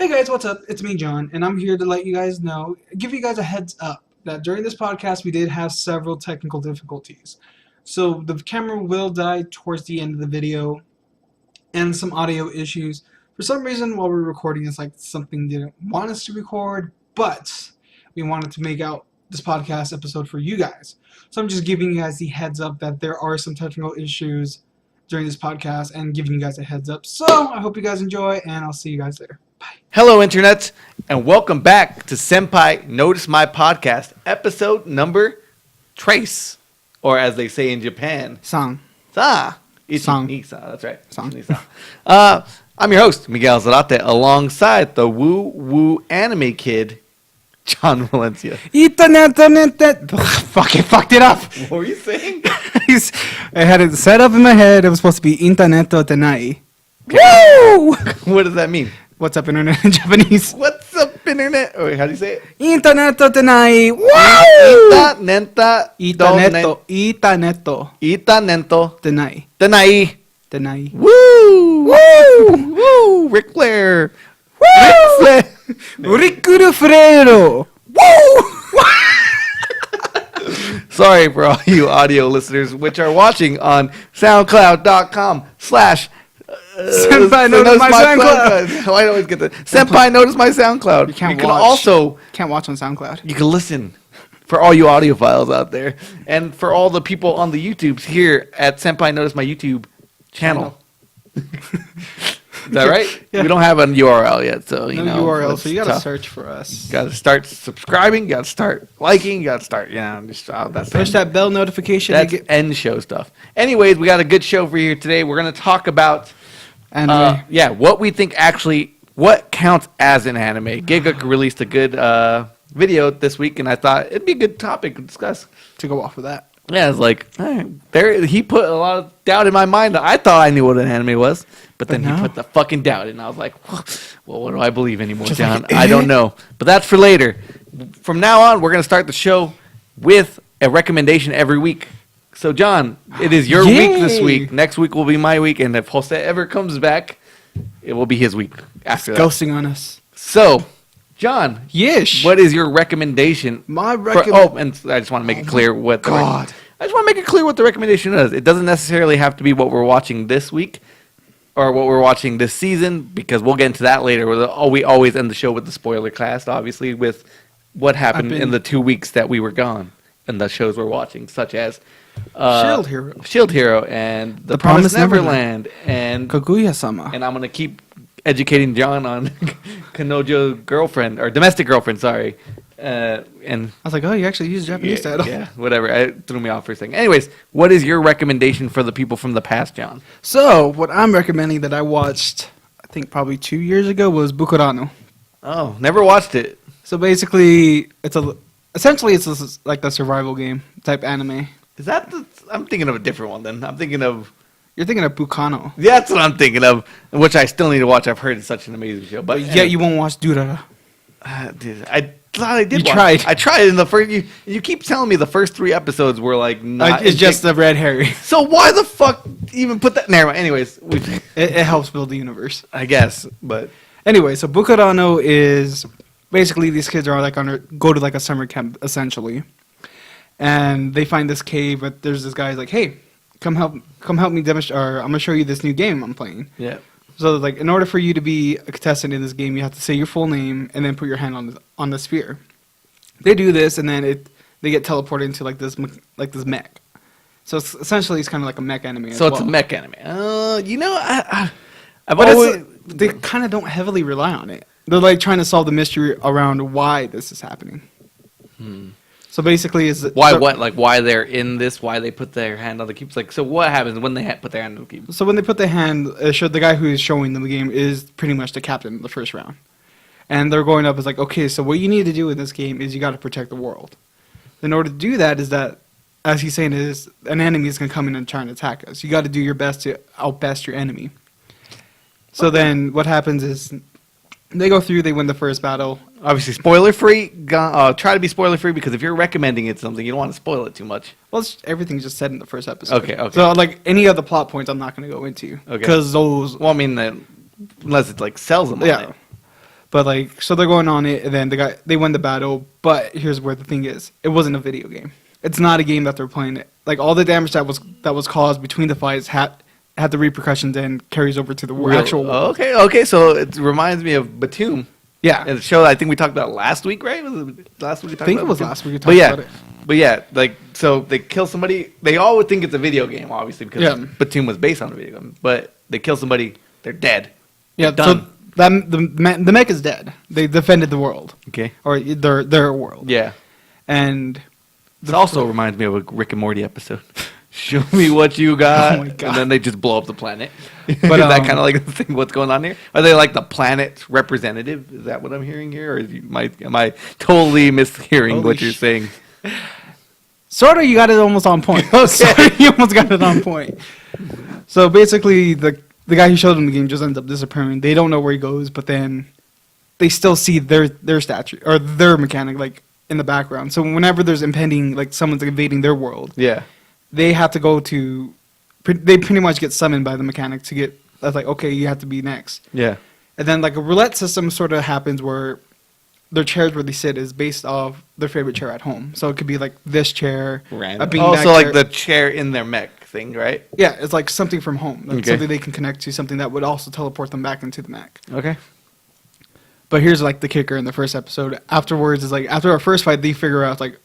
Hey guys, what's up? It's me, John, and I'm here to let you guys know, give you guys a heads up that during this podcast we did have several technical difficulties. So the camera will die towards the end of the video and some audio issues. For some reason, while we were recording, it's like something didn't want us to record, but we wanted to make out this podcast episode for you guys. So I'm just giving you guys the heads up that there are some technical issues during this podcast and giving you guys a heads up. So I hope you guys enjoy, and I'll see you guys later. Bye. Hello, Internet, and welcome back to Senpai Notice My Podcast, episode number Trace, or as they say in Japan, Song. Sa. Song. That's right. Song. I'm your host, Miguel Zarate, alongside the woo-woo anime kid, John Valencia. Fucking fucked it up. What were you saying? I had it set up in my head. It was supposed to be Interneto Tenai. Woo! What does that mean? What's up, Internet in Japanese? What's up, Internet? Oh, wait, how do you say it? Interneto Tenai. Woo! Itanento. Tenai. Tenai. Tenai. Woo! Woo! Woo! Ric Flair. Woo! Ricuru Frero. Woo! Sorry for all you audio listeners which are watching on SoundCloud.com/ Senpai Notice My SoundCloud. I always get that. Senpai Notice My SoundCloud. You can't can watch. also Can't watch on SoundCloud. you can listen for all you audiophiles out there, and for all the people on the YouTubes here at Senpai Notice My YouTube channel. Is that right? Yeah. We don't have a URL yet, so you No know. URL, it's so you gotta tough. search for us. You gotta start subscribing. You gotta start liking. You gotta start, just that's Push that bell notification. That's to get end show stuff. Anyways, we got a good show for you today. We're gonna talk about anime. what we think what counts as an anime. Giga released a good video this week, and I thought it'd be a good topic to discuss. To go off of that. Yeah, it's like he put a lot of doubt in my mind. I thought I knew what an anime was, but then no. he put the fucking doubt in. I was like, well, what do I believe anymore, Just John? like, I don't know. But that's for later. From now on, we're gonna start the show with a recommendation every week. So, John, it is your week this Yay. week. Next week will be my week, and if Jose ever comes back, it will be his week after that. Ghosting on us. So, John, Yes. what is your recommendation? My And I just want to make it clear what God. I just want to make it clear what the recommendation is. It doesn't necessarily have to be what we're watching this week or what we're watching this season, because we'll get into that later. We always end the show with the spoiler cast, obviously, with what happened in the 2 weeks that we were gone and the shows we're watching, such as Shield Hero and The Promised Neverland and Kaguya-sama. and I'm gonna keep educating John on Kanojo girlfriend or domestic girlfriend. Sorry, and I was like, oh, you actually used Japanese title. yeah, whatever. It threw me off for a second. Anyways, what is your recommendation for the people from the past, John? So, what I'm recommending that I watched, I think probably 2 years ago, was Bukurano. Oh, never watched it. So basically, essentially it's like the survival game type anime. Is that I'm thinking of a different one then. I'm thinking of. You're thinking of Bukano. Yeah, that's what I'm thinking of, which I still need to watch. I've heard it's such an amazing show, but Yet you won't watch Durara. dude, I thought I did. You watch tried. it. I tried in the first. You keep telling me the first 3 episodes were like not. Like, it's just the red herring. So why the fuck even put that? Never mind. Anyways, It helps build the universe. I guess, but Anyway, so Bukurano is basically these kids are like go to like a summer camp essentially, and they find this cave. But there's this guy's like, hey, come help me demonstrate. Or I'm gonna show you this new game I'm playing. yeah. So like, in order for you to be a contestant in this game, you have to say your full name and then put your hand on the sphere. They do this, and then they get teleported into like this mech. So it's essentially kind of like a mech anime. So as it's a well. mech anime. I've But always. they kind of don't heavily rely on it. They're like trying to solve the mystery around why this is happening. So basically, Why what? Like why they're in this? Why they put their hand on the cubes? Like so, what happens when they put their hand on the cube? So when they put their hand, the guy who is showing them the game is pretty much the captain of the first round, and they're going up as like, okay, so what you need to do in this game is you got to protect the world. In order to do that, is that, as he's saying, is an enemy is going to come in and try and attack us. You got to do your best to outbest your enemy. So then what happens is they go through, they win the first battle. Obviously, spoiler free. Try to be spoiler free, because if you're recommending it something, you don't want to spoil it too much. Well, everything's just said in the first episode. Okay. So like any other plot points, I'm not going to go into. Okay. Because those. Well, I mean, unless it like sells them. On Yeah. it. But like, so they're going on it, and then they win the battle. But here's where the thing is: it wasn't a video game. It's not a game that they're playing. It like all the damage that was caused between the fights had the repercussions and carries over to the actual world. Okay. So it reminds me of Batum. Yeah, And the show I think we talked about last week, right? Was it last week? I think it was last week we talked But yeah, about it. but yeah, like so they kill somebody. They all would think it's a video game, obviously, because Yeah. Batum was based on a video game. But they kill somebody, they're dead. Yeah, They're so done. the mech is dead. They defended the world, Okay. or their world. Yeah. And This also reminds me of a Rick and Morty episode. Show me what you got. Oh my God. And then they just blow up the planet. But, Is that kind of like the thing? What's going on here? Are they like the planet's representative? Is that what I'm hearing here, or am I totally mishearing Holy what you're saying? sort of, you got it almost on point. Okay. Sorta, you almost got it on point. So basically, the guy who showed them the game just ends up disappearing. They don't know where he goes, but then they still see their statue or their mechanic like in the background. So whenever there's impending, like someone's invading their world, Yeah. they have to go to. They pretty much get summoned by the mechanic to get. That's like, okay, you have to be next. Yeah. And then like a roulette system sort of happens where their chairs where they sit is based off their favorite chair at home. So it could be like this chair, a beanbag Oh, so like chair. the chair in their mech thing, right? Yeah, it's like something from home. Like Okay. something they can connect to, something that would also teleport them back into the mech. Okay. But here's like the kicker in the first episode. Afterwards is like after our first fight, they figure out like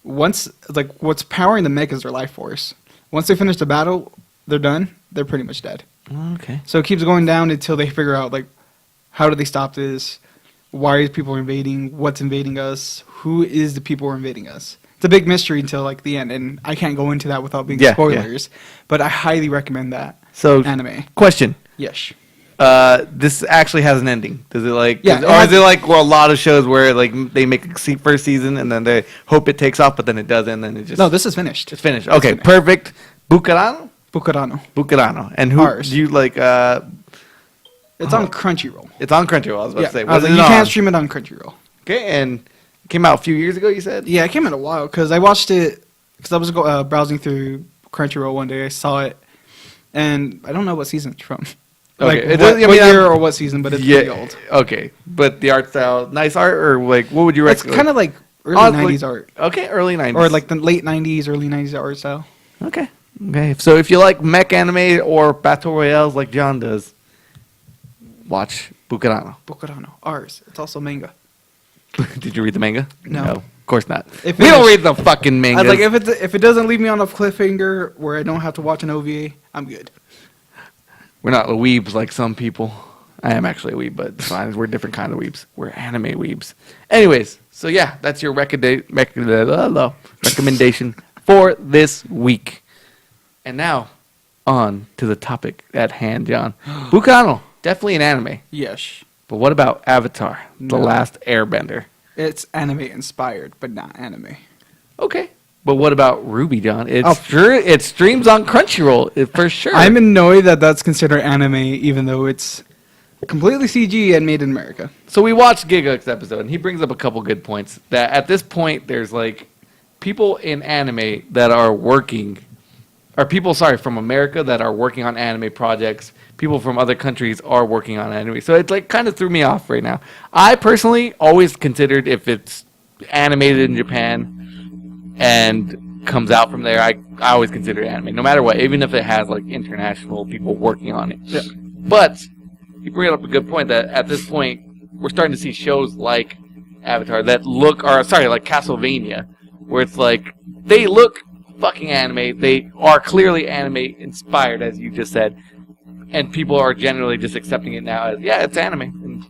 once like what's powering the mech is their life force. Once they finish the battle, they're done. They're pretty much dead. Okay. So it keeps going down until they figure out like how do they stop this? Why is people invading? What's invading us? Who is the people who are invading us? It's a big mystery until like the end, and I can't go into that without being Yeah, spoilers. But I highly recommend that So, anime. question. Yes. This actually has an ending. Does it like? Yeah, Or is it like a lot of shows where like they make a first season and then they hope it takes off, but then it doesn't, and then it just No, this is finished. it's finished. Okay, finished. perfect. Bucarano. Bukarano. Bucarano. And who Ours. do you like? It's on Crunchyroll. It's on Crunchyroll. I was about Yeah, to say. I was like, it you on? can't stream it on Crunchyroll. Okay, and it came out a few years ago. You said. Yeah, it came in a while because I watched it because I was browsing through Crunchyroll one day. I saw it, and I don't know what season it's from. Like Okay, it what, does- I what mean, year or what season, but it's pretty old. Okay, but the art style, nice art, or like what would you It's recommend? kind of like early Oh, it's 90s like- art. Okay, early 90s. Or like the late 90s, early 90s art style. Okay. Okay. So if you like mech anime or battle royales like John does, watch Bucarano. Bukarano. Ours. It's also manga. Did you read the manga? No. Of course not. If We it don't is- read the fucking manga. I was like, if it doesn't leave me on a cliffhanger where I don't have to watch an OVA, I'm good. We're not weebs like some people. I am actually a weeb, but it's fine. We're different kind of weebs. We're anime weebs. Anyways, so yeah, that's your recommendation for this week. And now, on to the topic at hand, John. Bucarano, definitely an anime. Yes. But what about Avatar, The No. Last Airbender? It's anime inspired, but not anime. Okay. But what about Ruby, John? It's Oh. it streams on Crunchyroll, for sure. I'm annoyed that that's considered anime, even though it's completely CG and made in America. So we watched Giga's episode, and he brings up a couple good points. That at this point, there's like people in anime that are working, or people, sorry, from America that are working on anime projects. People from other countries are working on anime. So it like kind of threw me off right now. I personally always considered if it's animated in Japan and comes out from there, I always consider it anime, no matter what, even if it has like international people working on it. Yeah. But you bring up a good point that at this point we're starting to see shows like Avatar that look, or sorry, like Castlevania, where it's like they look fucking anime. They are clearly anime inspired, as you just said, and people are generally just accepting it now as it's anime. And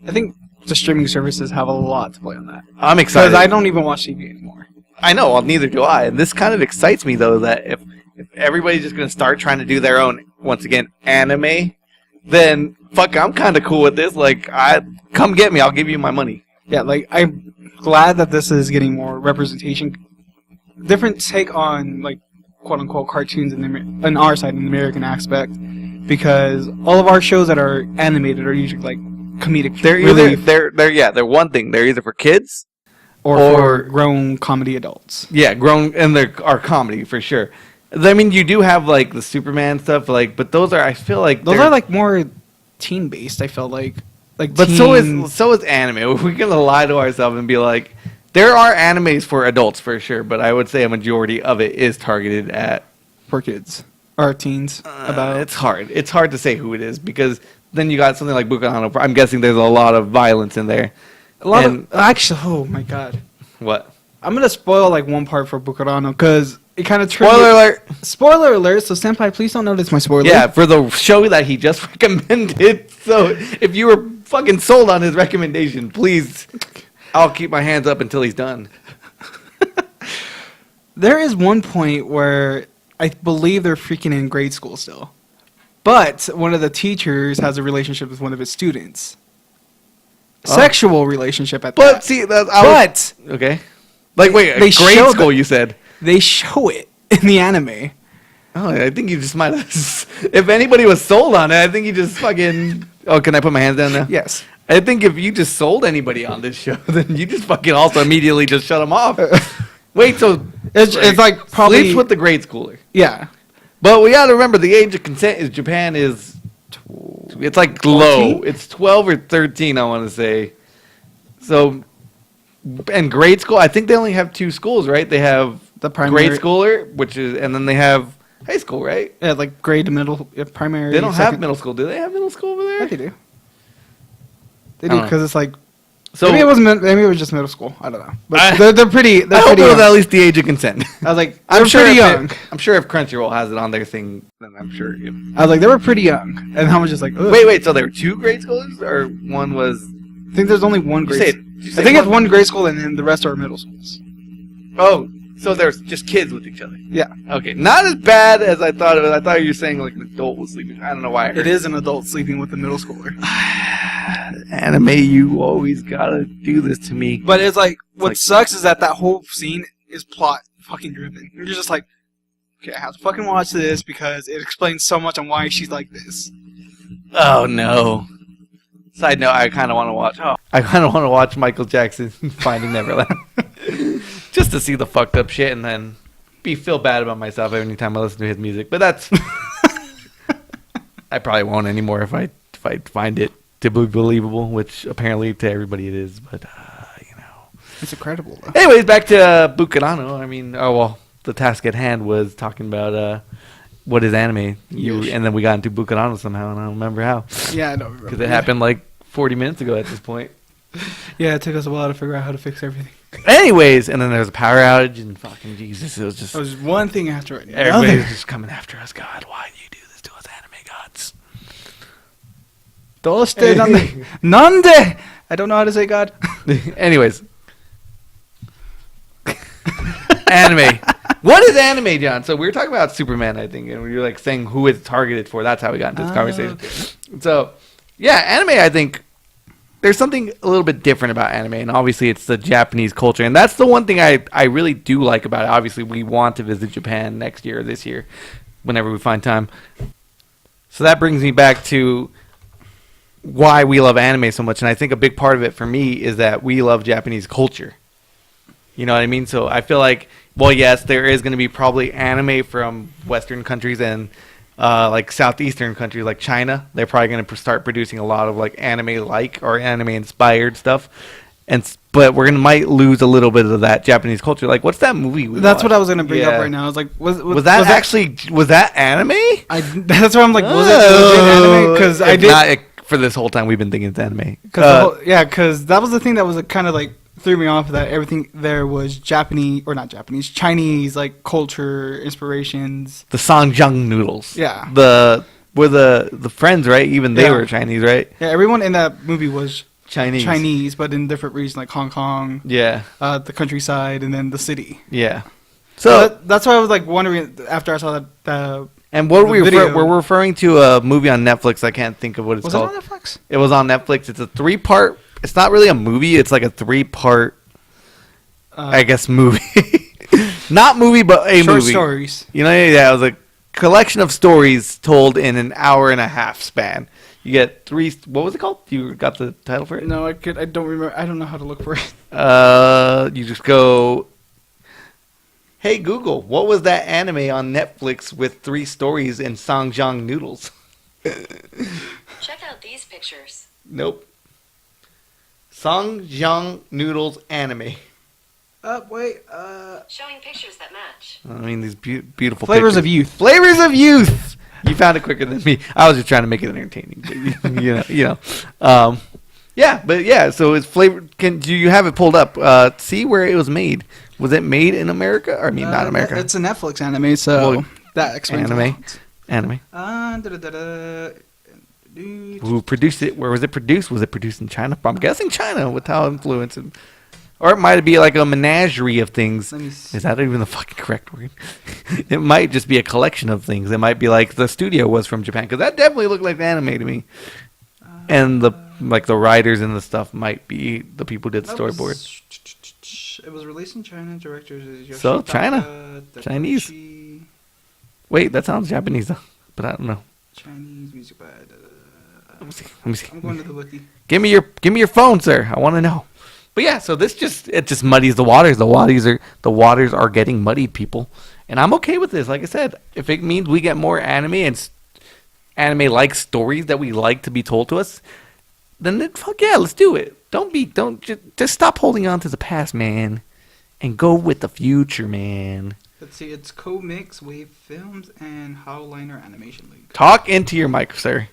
I think the streaming services have a lot to play on that. I'm Because excited. I don't even watch TV anymore. I know, well, neither do I. And this kind of excites me though that if everybody's just gonna start trying to do their own, once again, anime, then fuck, I'm kind of cool with this. Like, come get me. I'll give you my money. Yeah, like I'm glad that this is getting more representation, different take on like quote unquote cartoons in our side, in the American aspect, because all of our shows that are animated are usually like comedic. They're relief they're one thing. They're either for kids or for grown comedy adults. Yeah, grown, and they are comedy for sure. I mean, you do have like the Superman stuff, like, but those are, I feel like Those they're- are like more teen based. I felt like like. But teen... so is anime. We're gonna lie to ourselves and be like, there are animes for adults for sure, but I would say a majority of it is targeted at for kids or teens. About It's hard. It's hard to say who it is because then you got something like Bukanohano. I'm guessing there's a lot of violence in there. a lot of actually. Oh my god. What? I'm gonna spoil like one part for Bukarano because it kind of Spoiler alert! Spoiler alert! So Senpai, please don't notice my spoiler. Yeah, for the show that he just recommended. So if you were fucking sold on his recommendation, please, I'll keep my hands up until he's done. There is one point where I believe they're freaking in grade school still, but one of the teachers has a relationship with one of his students. Oh. Sexual relationship at But that. see, okay. Like wait, They grade showed school? You said? They show it in the anime. Oh, I think you just might have. If anybody was sold on it, I think you just fucking. Oh, can I put my hands down now? Yes. I think if you just sold anybody on this show, then you just fucking also immediately just shut them off. Wait, so It's like probably sleeps with the grade schooler. yeah. But we gotta remember the age of consent is Japan is. It's like low. 14? It's 12 or 13, I want to say. So, and grade school, I think they only have 2 schools, right? They have The primary grade schooler, which is, and then they have high school, right? Yeah, like grade to middle, primary. They don't have second- middle school. Do they have middle school over Yeah, there? they do. They I do don't know. because it's like So maybe it wasn't. Maybe it was just middle school. I don't know. But I- they're pretty. They're I hope pretty it was young. at least the age of consent. I was like, I'm they're sure pretty if young. I'm sure if Crunchyroll has it on their thing, then I'm sure. I was like, they were pretty young, and I was just like, ugh. Wait. So there were 2 grade schoolers, or one was? I think there's only one You grade. say, school. you I say think it's one grade school, and then the rest are middle schools. Oh, so there's just kids with each other. Yeah, Okay, not as bad as I thought it was. I thought you were saying like an adult was sleeping. I don't know why. I heard it is an adult sleeping with a middle schooler. Anime, you always gotta do this to me. But it's like what like- sucks is that whole scene is plot fucking driven. You're just like, okay, I have to fucking watch this because it explains so much on why she's like this. Oh no. Side note: I kind of want to watch. I kind of want to watch Michael Jackson Finding Neverland, just to see the fucked up shit, and then feel bad about myself every time I listen to his music. But that's I probably won't anymore if I find it to be believable, which apparently to everybody it is. But you know, It's incredible though. anyways, back to Bukarano. I mean, the task at hand was talking about what is anime. And then we got into Bukarano somehow, and I don't remember how. Yeah, I don't remember. Because it happened like 40 minutes ago at this point. Yeah, it took us a while to figure out how to fix everything. Anyways, and then there was a power outage, and fucking Jesus, it was just... That was one thing after it. everybody's just coming after us. God, why do you do this to us, anime gods? Doste nande? Nande? I don't know how to say God. Anyways. Anime. What is anime, John? So we were talking about Superman, I think, and we were like saying who it's targeted for. That's how we got into this conversation. Okay. So, yeah, anime, I think there's something a little bit different about anime, and obviously it's the Japanese culture, and that's the one thing I really do like about it. Obviously, we want to visit Japan next year or this year, whenever we find time. So that brings me back to why we love anime so much, and I think a big part of it for me is that we love Japanese culture. You know what I mean? So I feel like, well, yes, there is going to be probably anime from Western countries and like Southeastern countries like China. They're probably going to start producing a lot of like anime-like or anime-inspired stuff. But we're might lose a little bit of that Japanese culture. Like, what's that movie? That's what I was going to bring up right now. I was like, was that anime? That's why I'm like, was it legit anime? Because I If did. not, for this whole time we've been thinking it's anime. Because that was the thing that was kind of like threw me off. That everything there was Japanese or not Japanese, Chinese like culture inspirations. The Sangjang noodles. Yeah. The friends, right? Even they were Chinese, right? Yeah, everyone in that movie was Chinese, but in different regions like Hong Kong, Yeah. the countryside, and then the city. Yeah. So that's why I was like wondering after I saw that. And what the video. we're referring to a movie on Netflix. I can't think of what it's Was called. it on Netflix? It was on Netflix. It's a 3-part. It's not really a movie. It's like a 3-part, I guess, movie. Not movie, but a short movie. stories. You know, yeah, it was a collection of stories told in an hour and a half span. You get 3. What was it called? You got the title for it? No, I don't remember. I don't know how to look for it. You just go. Hey Google, what was that anime on Netflix with 3 stories in Sangjang noodles? Check out these pictures. Nope. Songjiang Noodles Anime. Wait. Showing pictures that match. I mean, these beautiful Flavors pictures. of Youth. Flavors of Youth. You found it quicker than me. I was just trying to make it entertaining. But yeah, but yeah. So it's flavor. Do you have it pulled up? See where it was made. Was it made in America? Or, I mean, not America. It's a Netflix anime, so Well, that explains Anime. Who produced it? Where was it produced? Was it produced in China? I'm guessing China with how influenced. Or it might be like a menagerie of things. Let me see. Is that even the fucking correct word? It might just be a collection of things. It might be like the studio was from Japan, because that definitely looked like anime to me. And the writers and the stuff might be the people who did the storyboard. It was released in China. Directors is Yoshitaka So, China. Chinese. Takeshi. Wait, that sounds Japanese though, but I don't know. Chinese music by. Let me see. I'm going to the wiki. Give me your phone, sir. I want to know. But yeah, so this just muddies the waters. The waters are getting muddied, people, and I'm okay with this. Like I said, if it means we get more anime and anime-like stories that we like to be told to us, then fuck yeah, let's do it. Just stop holding on to the past, man, and go with the future, man. Let's see. It's Co-Mix Wave Films and Howliner Animation League. Talk into your mic, sir.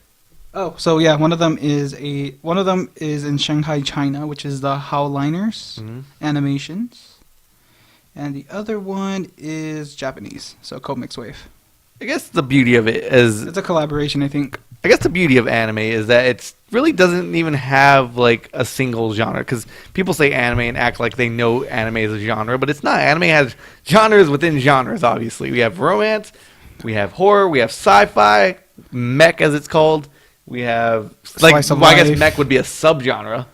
Oh, so yeah, one of them is in Shanghai, China, which is the Howliners Animations, and the other one is Japanese, so Co-Mix Wave. I guess the beauty of it is It's a collaboration, I think. I guess the beauty of anime is that it really doesn't even have like a single genre, because people say anime and act like they know anime is a genre, but it's not. Anime has genres within genres. Obviously, we have romance, we have horror, we have sci-fi, mech as it's called. We have I guess mech would be a subgenre.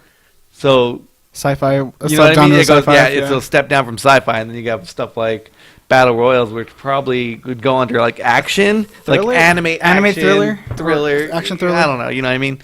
So Sci-fi, you know what I mean? It's yeah. a step down from sci-fi, and then you have stuff like battle royals, which probably would go under like action, Thriller? like anime thriller, action thriller. I don't know. You know what I mean?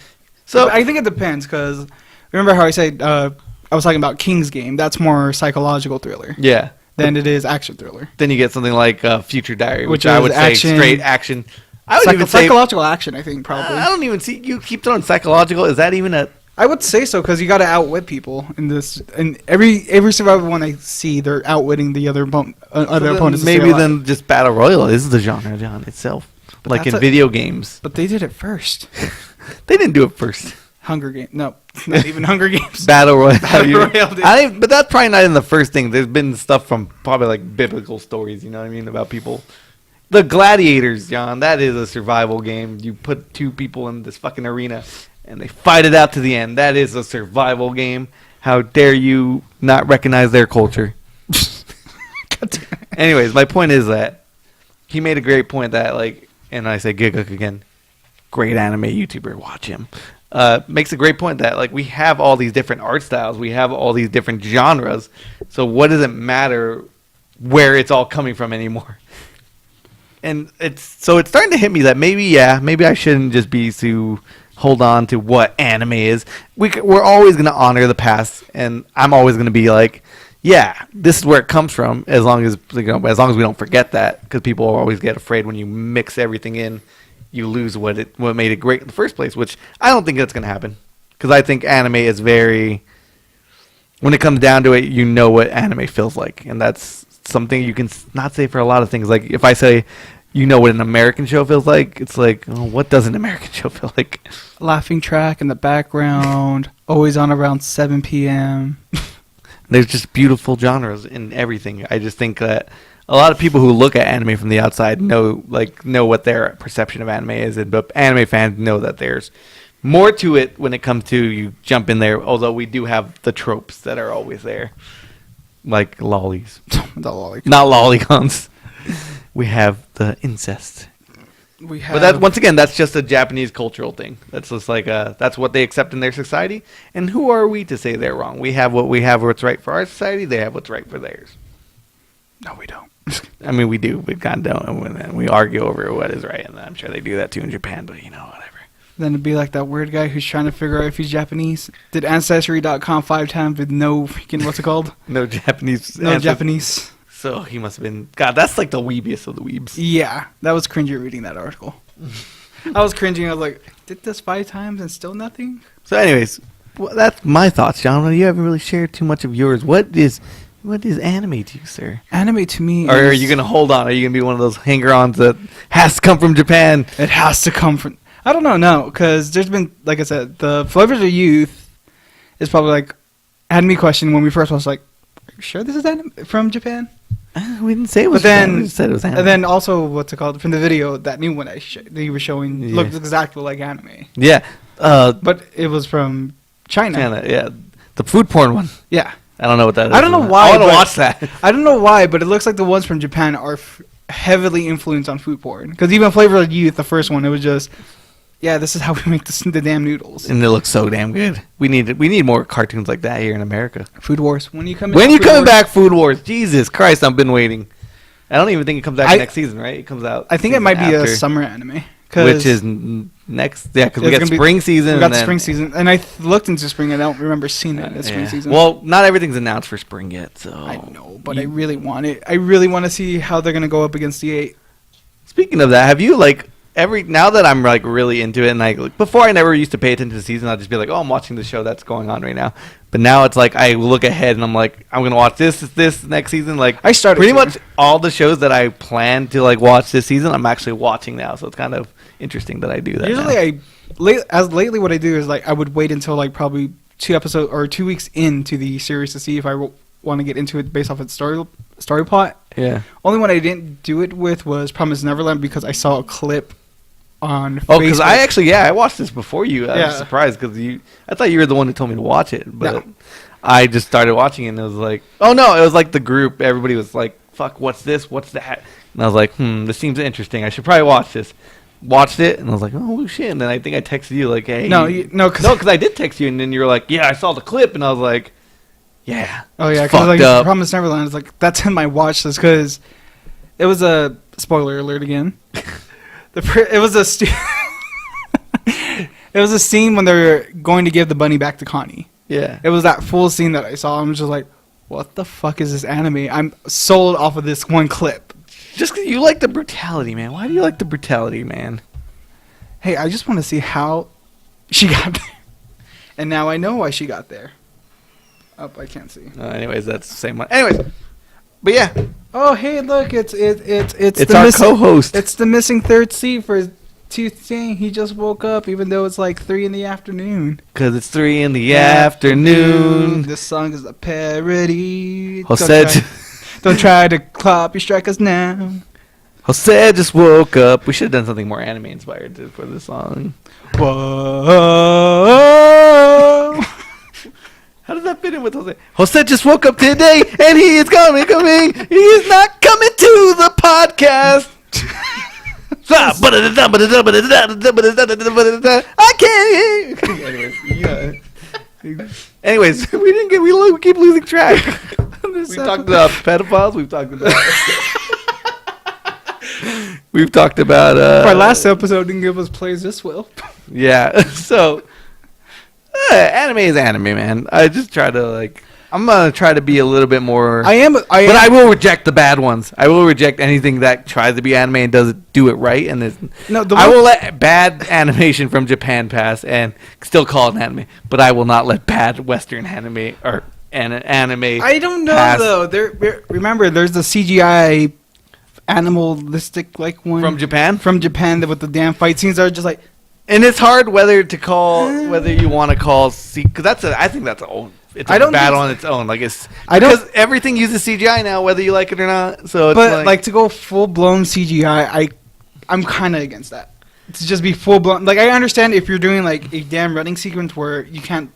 So I think it depends, because remember how I said I was talking about King's Game? That's more psychological thriller yeah. than it is action thriller. Then you get something like Future Diary, which Which I is would action- say straight action. I would even say psychological action, I think, probably. I don't even see you keep throwing psychological. Is that even a? I would say so, because you got to outwit people in this. And every survival one I see, they're outwitting the other opponents. Maybe then just battle royal is the genre itself, But like that's in video games. But they did it first. They didn't do it first. Hunger Games. No, not even Hunger Games. Battle Royale. Royale did. But that's probably not in the first thing. There's been stuff from probably like biblical stories, you know what I mean, about people. The Gladiators, John, that is a survival game. You put two people in this fucking arena and they fight it out to the end. That is a survival game. How dare you not recognize their culture? Anyways, my point is that he made a great point that, like, and I say Giguk again, great anime YouTuber, watch him. Makes a great point that, like, we have all these different art styles. We have all these different genres. So what does it matter where it's all coming from anymore? And it's starting to hit me that maybe I shouldn't just be to hold on to what anime is. We're always going to honor the past, and I'm always going to be like, yeah, this is where it comes from, as long as we don't forget that, because people always get afraid when you mix everything in, you lose what made it great in the first place, which I don't think that's going to happen, because I think anime is very, when it comes down to it, you know what anime feels like, and that's something you can not say for a lot of things. Like, if I say, you know what an American show feels like, it's like, oh, what does an American show feel like? Laughing track in the background, always on around 7 p.m. There's just beautiful genres in everything. I just think that a lot of people who look at anime from the outside know what their perception of anime is, but anime fans know that there's more to it when it comes to you jump in there, although we do have the tropes that are always there. Like lollies. Not lollicons. We have the incest. But that, once again, that's just a Japanese cultural thing. That's just like that's what they accept in their society. And who are we to say they're wrong? We have what's right for our society. They have what's right for theirs. No, we don't. I mean, we do. We kind of don't. And we argue over what is right. And I'm sure they do that too in Japan, but whatever. Then it'd be like that weird guy who's trying to figure out if he's Japanese. Did Ancestry.com 5 times with no freaking, what's it called? No Japanese. No Japanese. So he must have been, God, that's like the weebiest of the weebs. Yeah, that was cringy reading that article. I was cringing. I was like, did this 5 times and still nothing? So anyways, Well, that's my thoughts, John. You haven't really shared too much of yours. What is anime to you, sir? Anime to me Or are you going to hold on? Are you going to be one of those hanger-ons that has to come from Japan? It has to come from... I don't know, no, because there's been, like I said, the Flavors of Youth is probably like, had me question when we first watched, like, are you sure this is anime from Japan? We didn't say it was But Japan. We just said it was anime. And then also, what's it called, from the video, that new one that he was showing looked exactly like anime. Yeah. But it was from China. Yeah. The food porn one. Yeah. I don't know what that is. I don't know why. I want to watch that. I don't know why, but it looks like the ones from Japan are heavily influenced on food porn. Because even Flavor of Youth, the first one, it was just, yeah, this is how we make the damn noodles. And it looks so damn good. We need more cartoons like that here in America. Food Wars. When you coming back, Food Wars? Jesus Christ, I've been waiting. I don't even think it comes out next season, right? It comes out. I think it might be a summer anime. Which is next, yeah, because we got spring season. We got the spring season, and I looked into spring, and I don't remember seeing it in spring season. Well, not everything's announced for spring yet, so I know, but I really want it. I really want to see how they're gonna go up against the 8. Speaking of that, have you now that I'm like really into it, and before I never used to pay attention to the season, I'd just be like, oh, I'm watching the show that's going on right now. But now it's like I look ahead and I'm like, I'm gonna watch this next season. Like I started pretty much all the shows that I plan to watch this season, I'm actually watching now. So it's kind of interesting that I do that. Usually, lately what I do is I would wait until probably 2 episodes or 2 weeks into the series to see if I want to get into it based off its story plot. Yeah. Only one I didn't do it with was Promised Neverland because I saw a clip on Facebook. Oh, because I watched this before you. I was surprised because I thought you were the one who told me to watch it, but I just started watching it and it was like, oh no, it was like the group. Everybody was like, fuck, what's this? What's that? And I was like, this seems interesting. I should probably watch this. Watched it and I was like, oh shit. And then I think I texted you like, hey. Because I did text you and then you were like, yeah, I saw the clip. And I was like, yeah. Oh yeah, because Promised Neverland is that's in my watch list because it was a spoiler alert again. It was a scene when they're going to give the bunny back to Connie. Yeah. It was that full scene that I saw. I'm just like, what the fuck is this anime? I'm sold off of this one clip. Just 'cause you like the brutality, man. Why do you like the brutality, man? Hey, I just want to see how she got there. And now I know why she got there. Oh, I can't see. Anyways, that's the same one. Anyways. But yeah. Oh, hey, look, it's our co-host. It's the missing third C for saying he just woke up, even though it's 3 in the afternoon. 'Cause it's 3 in the afternoon. This song is a parody. Jose Don't try to copy strike us now. Jose just woke up. We should have done something more anime inspired for this song. Whoa. How does that fit in with Jose? Jose just woke up today and he is coming. He is not coming to the podcast. I can't hear. Anyways, we keep losing track. We've talked about pedophiles. We've talked about our last episode didn't give us plays this well. Yeah. So anime is anime, man. I just try to I'm gonna try to be a little bit more. I am. But I will reject the bad ones. I will reject anything that tries to be anime and doesn't do it right. And I will let bad animation from Japan pass and still call it an anime. But I will not let bad Western anime or anime. I don't know pass. Though. Remember, there's the CGI animalistic one from Japan. From Japan, with the damn fight scenes that are just And it's hard whether you want to call because I think that's own. It's bad on its own. Because everything uses CGI now, whether you like it or not. So, it's to go full blown CGI, I'm kind of against that. To just be full blown, I understand if you're doing a damn running sequence where you can't.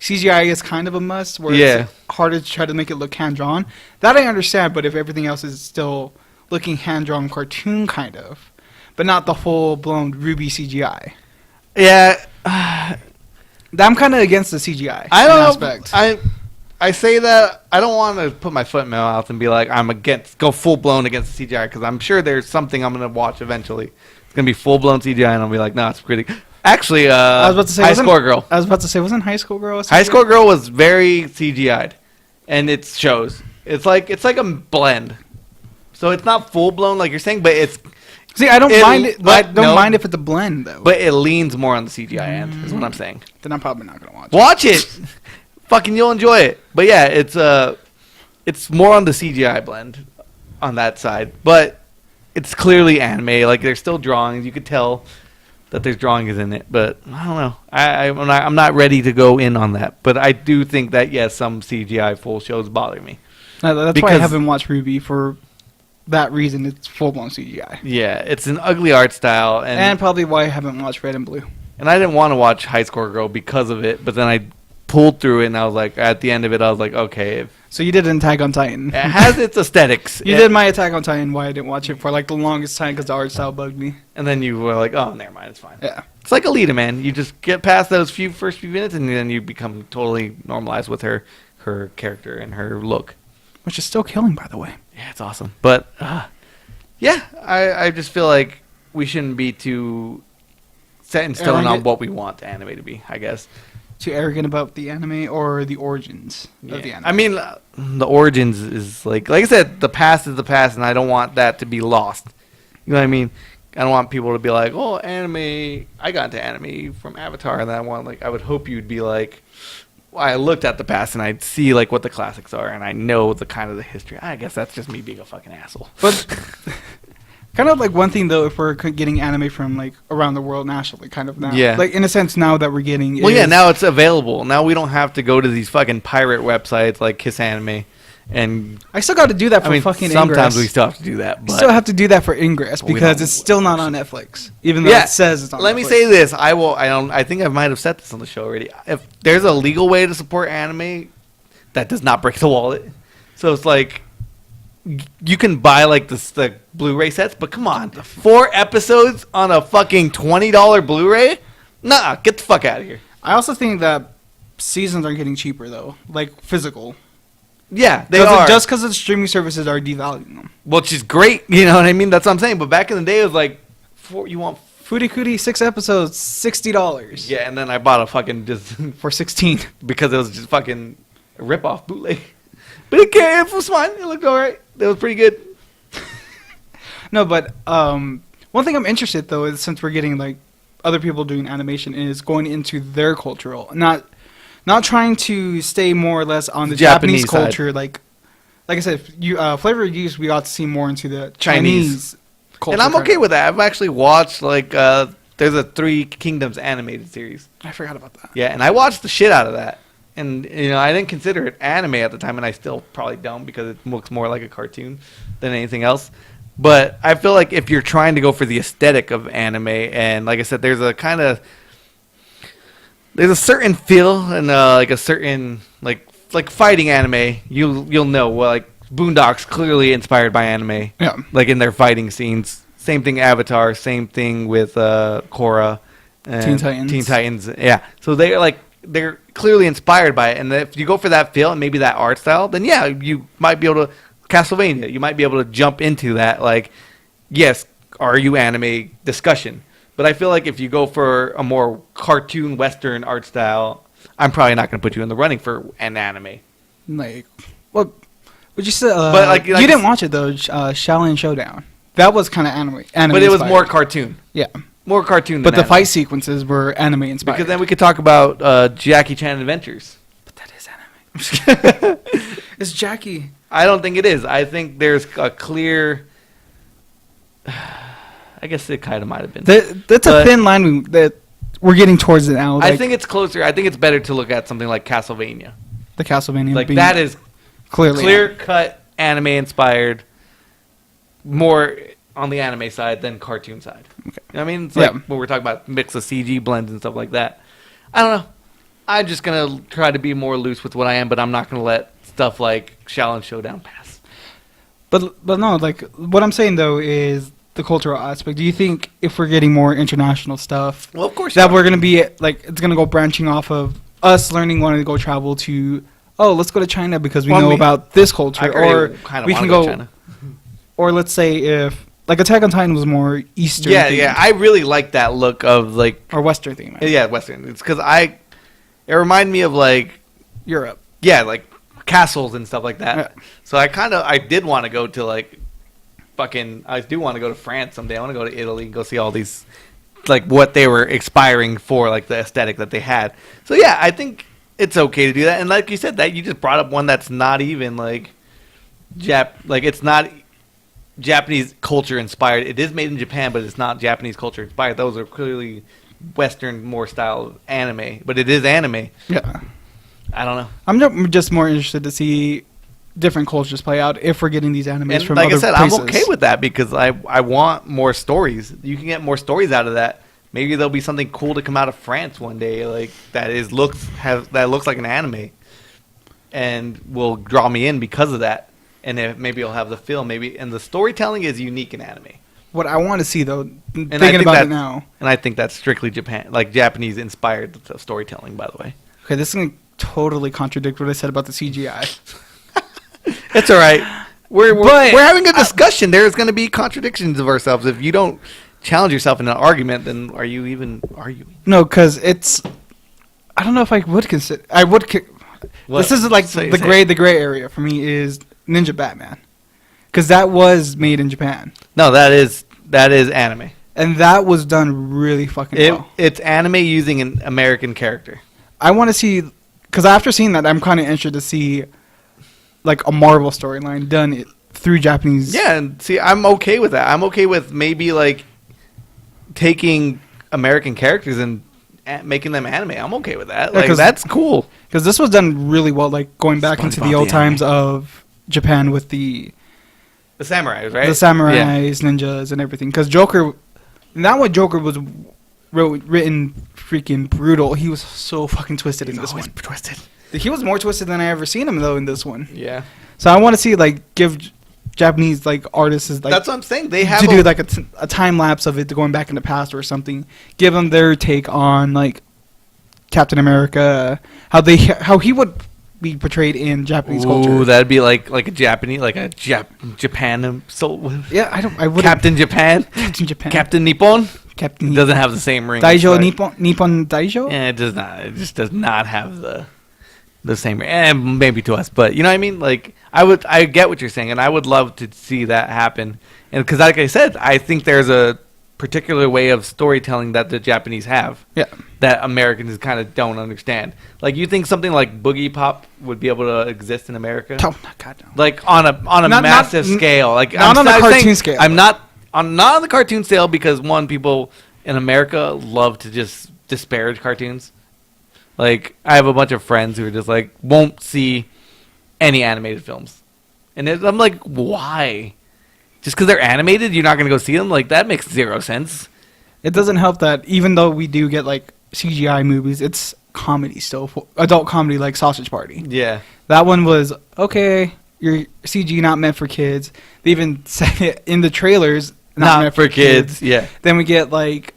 CGI is kind of a must. Where it's harder to try to make it look hand drawn. That I understand, but if everything else is still looking hand drawn cartoon kind of, but not the full blown Ruby CGI. Yeah. I'm kind of against the CGI. I don't know. I say that I don't want to put my foot in my mouth and be like I'm go full blown against the CGI because I'm sure there's something I'm gonna watch eventually. It's gonna be full blown CGI and I'll be like, no, it's pretty. Actually, I was about to say High Score Girl. I was about to say, wasn't High School Girl? High Score Girl was very CGI'd, and it shows. It's like a blend, so it's not full blown like you're saying, but See, I don't mind it, but don't no, mind if it's a blend though. But it leans more on the CGI end, is what I'm saying. Then I'm probably not gonna watch it. Watch it. Fucking, you'll enjoy it. But yeah, it's more on the CGI blend on that side. But it's clearly anime. Like, there's still drawings. You could tell that there's drawings in it. But I don't know. I'm not ready to go in on that. But I do think that, yes, some CGI full shows bother me. That's why I haven't watched Ruby for that reason. It's full-blown CGI. Yeah, it's an ugly art style. And probably why I haven't watched Red and Blue. And I didn't want to watch High Score Girl because of it. But then I pulled through it, and I was like, at the end of it, I was like, okay. So you did an Attack on Titan. It has its aesthetics. You did my Attack on Titan, why I didn't watch it for like the longest time because the art style bugged me. And then you were like, oh, never mind, it's fine. Yeah. It's like Alita, man. You just get past those first few minutes, and then you become totally normalized with her character and her look. Which is still killing, by the way. Yeah, it's awesome. But, yeah, I just feel like we shouldn't be too set in stone on what we want the anime to be, I guess. Too arrogant about the anime or the origins of the anime? I mean, the origins is like I said, the past is the past, and I don't want that to be lost. You know what I mean? I don't want people to be like, oh, anime, I got into anime from Avatar, and then I would hope you'd be like, well, I looked at the past, and I'd see, like, what the classics are, and I know the kind of the history. I guess that's just me being a fucking asshole. But kind of like one thing, though, if we're getting anime from, like, around the world nationally, kind of now. Yeah. Like, in a sense, now that we're getting... Well, yeah, now it's available. Now we don't have to go to these fucking pirate websites like Kiss Anime. And I still got to do that for fucking Ingress. Sometimes we still have to do that. But still have to do that for Ingress because it's still not on Netflix, even though it says it's on Netflix. Let me say this: I think I might have said this on the show already. If there's a legal way to support anime that does not break the wallet, so it's like you can buy like the Blu-ray sets, but come on, 4 episodes on a fucking $20 Blu-ray? Nah, get the fuck out of here. I also think that seasons are getting cheaper though, like physical. Yeah, they are. Just because the streaming services are devaluing them. Which is great, you know what I mean? That's what I'm saying. But back in the day, it was like, you want... Foodie Cootie, 6 episodes, $60. Yeah, and then I bought a fucking just... for 16 because it was just fucking a rip-off bootleg. But it was fine. It looked alright. It was pretty good. No, but one thing I'm interested, though, is since we're getting, like, other people doing animation, is going into their cultural... Not trying to stay more or less on the Japanese culture, like I said, Flavor Reviews, we got to see more into the Chinese culture. And I'm okay with that. I've actually watched, like, there's a 3 Kingdoms animated series. I forgot about that. Yeah, and I watched the shit out of that. And, you know, I didn't consider it anime at the time, and I still probably don't because it looks more like a cartoon than anything else. But I feel like if you're trying to go for the aesthetic of anime, and like I said, there's a certain feel and like a certain like fighting anime. You'll know like Boondocks clearly inspired by anime. Yeah. Like in their fighting scenes. Same thing Avatar. Same thing with Korra. And Teen Titans. Yeah. So they're clearly inspired by it. And if you go for that feel and maybe that art style, then yeah, you might be able to Castlevania. You might be able to jump into that. Like, yes, are you anime discussion? But I feel like if you go for a more cartoon Western art style, I'm probably not going to put you in the running for an anime. Like, what would you say? But like you didn't watch it though, Shaolin Showdown. That was kind of anime. But it was more cartoon. Yeah, more cartoon. But than the fight sequences were anime inspired. Because then we could talk about Jackie Chan Adventures. But that is anime. It's Jackie. I don't think it is. I think there's a clear. I guess it kind of might have been. That's a thin line that we're getting towards it now. I think it's closer. I think it's better to look at something like Castlevania. The Castlevania. Like that is clear-cut, anime-inspired, more on the anime side than cartoon side. Okay. You know what I mean? It's like when we're talking about mix of CG blends and stuff like that. I don't know. I'm just going to try to be more loose with what I am, but I'm not going to let stuff like Shaolin Showdown pass. But no, like, what I'm saying, though, is the cultural aspect. Do you think if we're getting more international stuff, well, of course, that we're going to be like it's going to go branching off of us learning, wanting to go travel to, let's go to China because we know about this culture, or we can go China. Or let's say if like Attack on Titan was more Eastern. Yeah, I really like that look of like or Western theme. Yeah, Western. It's because it reminded me of like Europe. Yeah, like castles and stuff like that. Yeah. So I did want to go to like I do want to go to France someday. I want to go to Italy and go see all these, like, what they were aspiring for, like the aesthetic that they had. So yeah, I think it's okay to do that. And like you said, that you just brought up one that's not even like it's not Japanese culture inspired. It is made in Japan, but it's not Japanese culture inspired. Those are clearly Western more style anime, but it is anime. Yeah. I don't know. I'm just more interested to see different cultures play out if we're getting these animes And from like other I said, places. I'm okay with that because I want more stories. You can get more stories out of that. Maybe there'll be something cool to come out of France one day, like that looks like an anime, and will draw me in because of that. And maybe I'll have the feel, and the storytelling is unique in anime. What I want to see, though, And thinking about it now. And I think that's strictly Japanese inspired storytelling, by the way. Okay, this is going to totally contradict what I said about the CGI. It's all right. We're having a I- discussion. There's going to be contradictions of ourselves. If you don't challenge yourself in an argument, then are you even arguing? No, because it's... I don't know if I would consider... This is like the gray area for me is Ninja Batman. Because that was made in Japan. No, that is anime. And that was done really fucking well. It's anime using an American character. I want to see... Because after seeing that, I'm kind of interested to see like a Marvel storyline done through Japanese... Yeah, and see, I'm okay with that. I'm okay with maybe like taking American characters and making them anime. I'm okay with that. Yeah, Like, that's cool. Because this was done really well, like going back into SpongeBob the old the times of Japan with the samurais, right? the samurais, ninjas, and everything. Because Joker, not what Joker was written freaking brutal. He was so fucking twisted in this one. Twisted. He was more twisted than I ever seen him though in this one. Yeah. So I want to see like give Japanese like artists like That's what I'm saying. They have to do like a time lapse of it going back in the past or something. Give them their take on like Captain America, how he would be portrayed in Japanese culture. Ooh, that'd be like a Japanese, like a Japan. Yeah, I would. Captain Japan. Captain Japan. Captain Nippon. Captain Doesn't have the same ring. Daijo Sorry. Nippon Daijo. Yeah, it does not. It just does not have the same ring. And maybe to us, but you know what I mean. Like I get what you're saying, and I would love to see that happen. And because, like I said, I think there's a particular way of storytelling that the Japanese have. Yeah. That Americans kind of don't understand. Like, you think something like Boogie Pop would be able to exist in America? Oh, God, no. Like on a massive scale. Like not on the cartoon scale. I'm not on the cartoon scale because one, people in America love to just disparage cartoons. Like, I have a bunch of friends who are just like won't see any animated films, and I'm like, why? Just because they're animated, you're not gonna go see them? Like, that makes zero sense. It doesn't help that even though we do get like CGI movies, it's comedy still, adult comedy like Sausage Party. Yeah. That one was okay. Your CG not meant for kids. They even said it in the trailers. Not meant for kids. Yeah. Then we get like,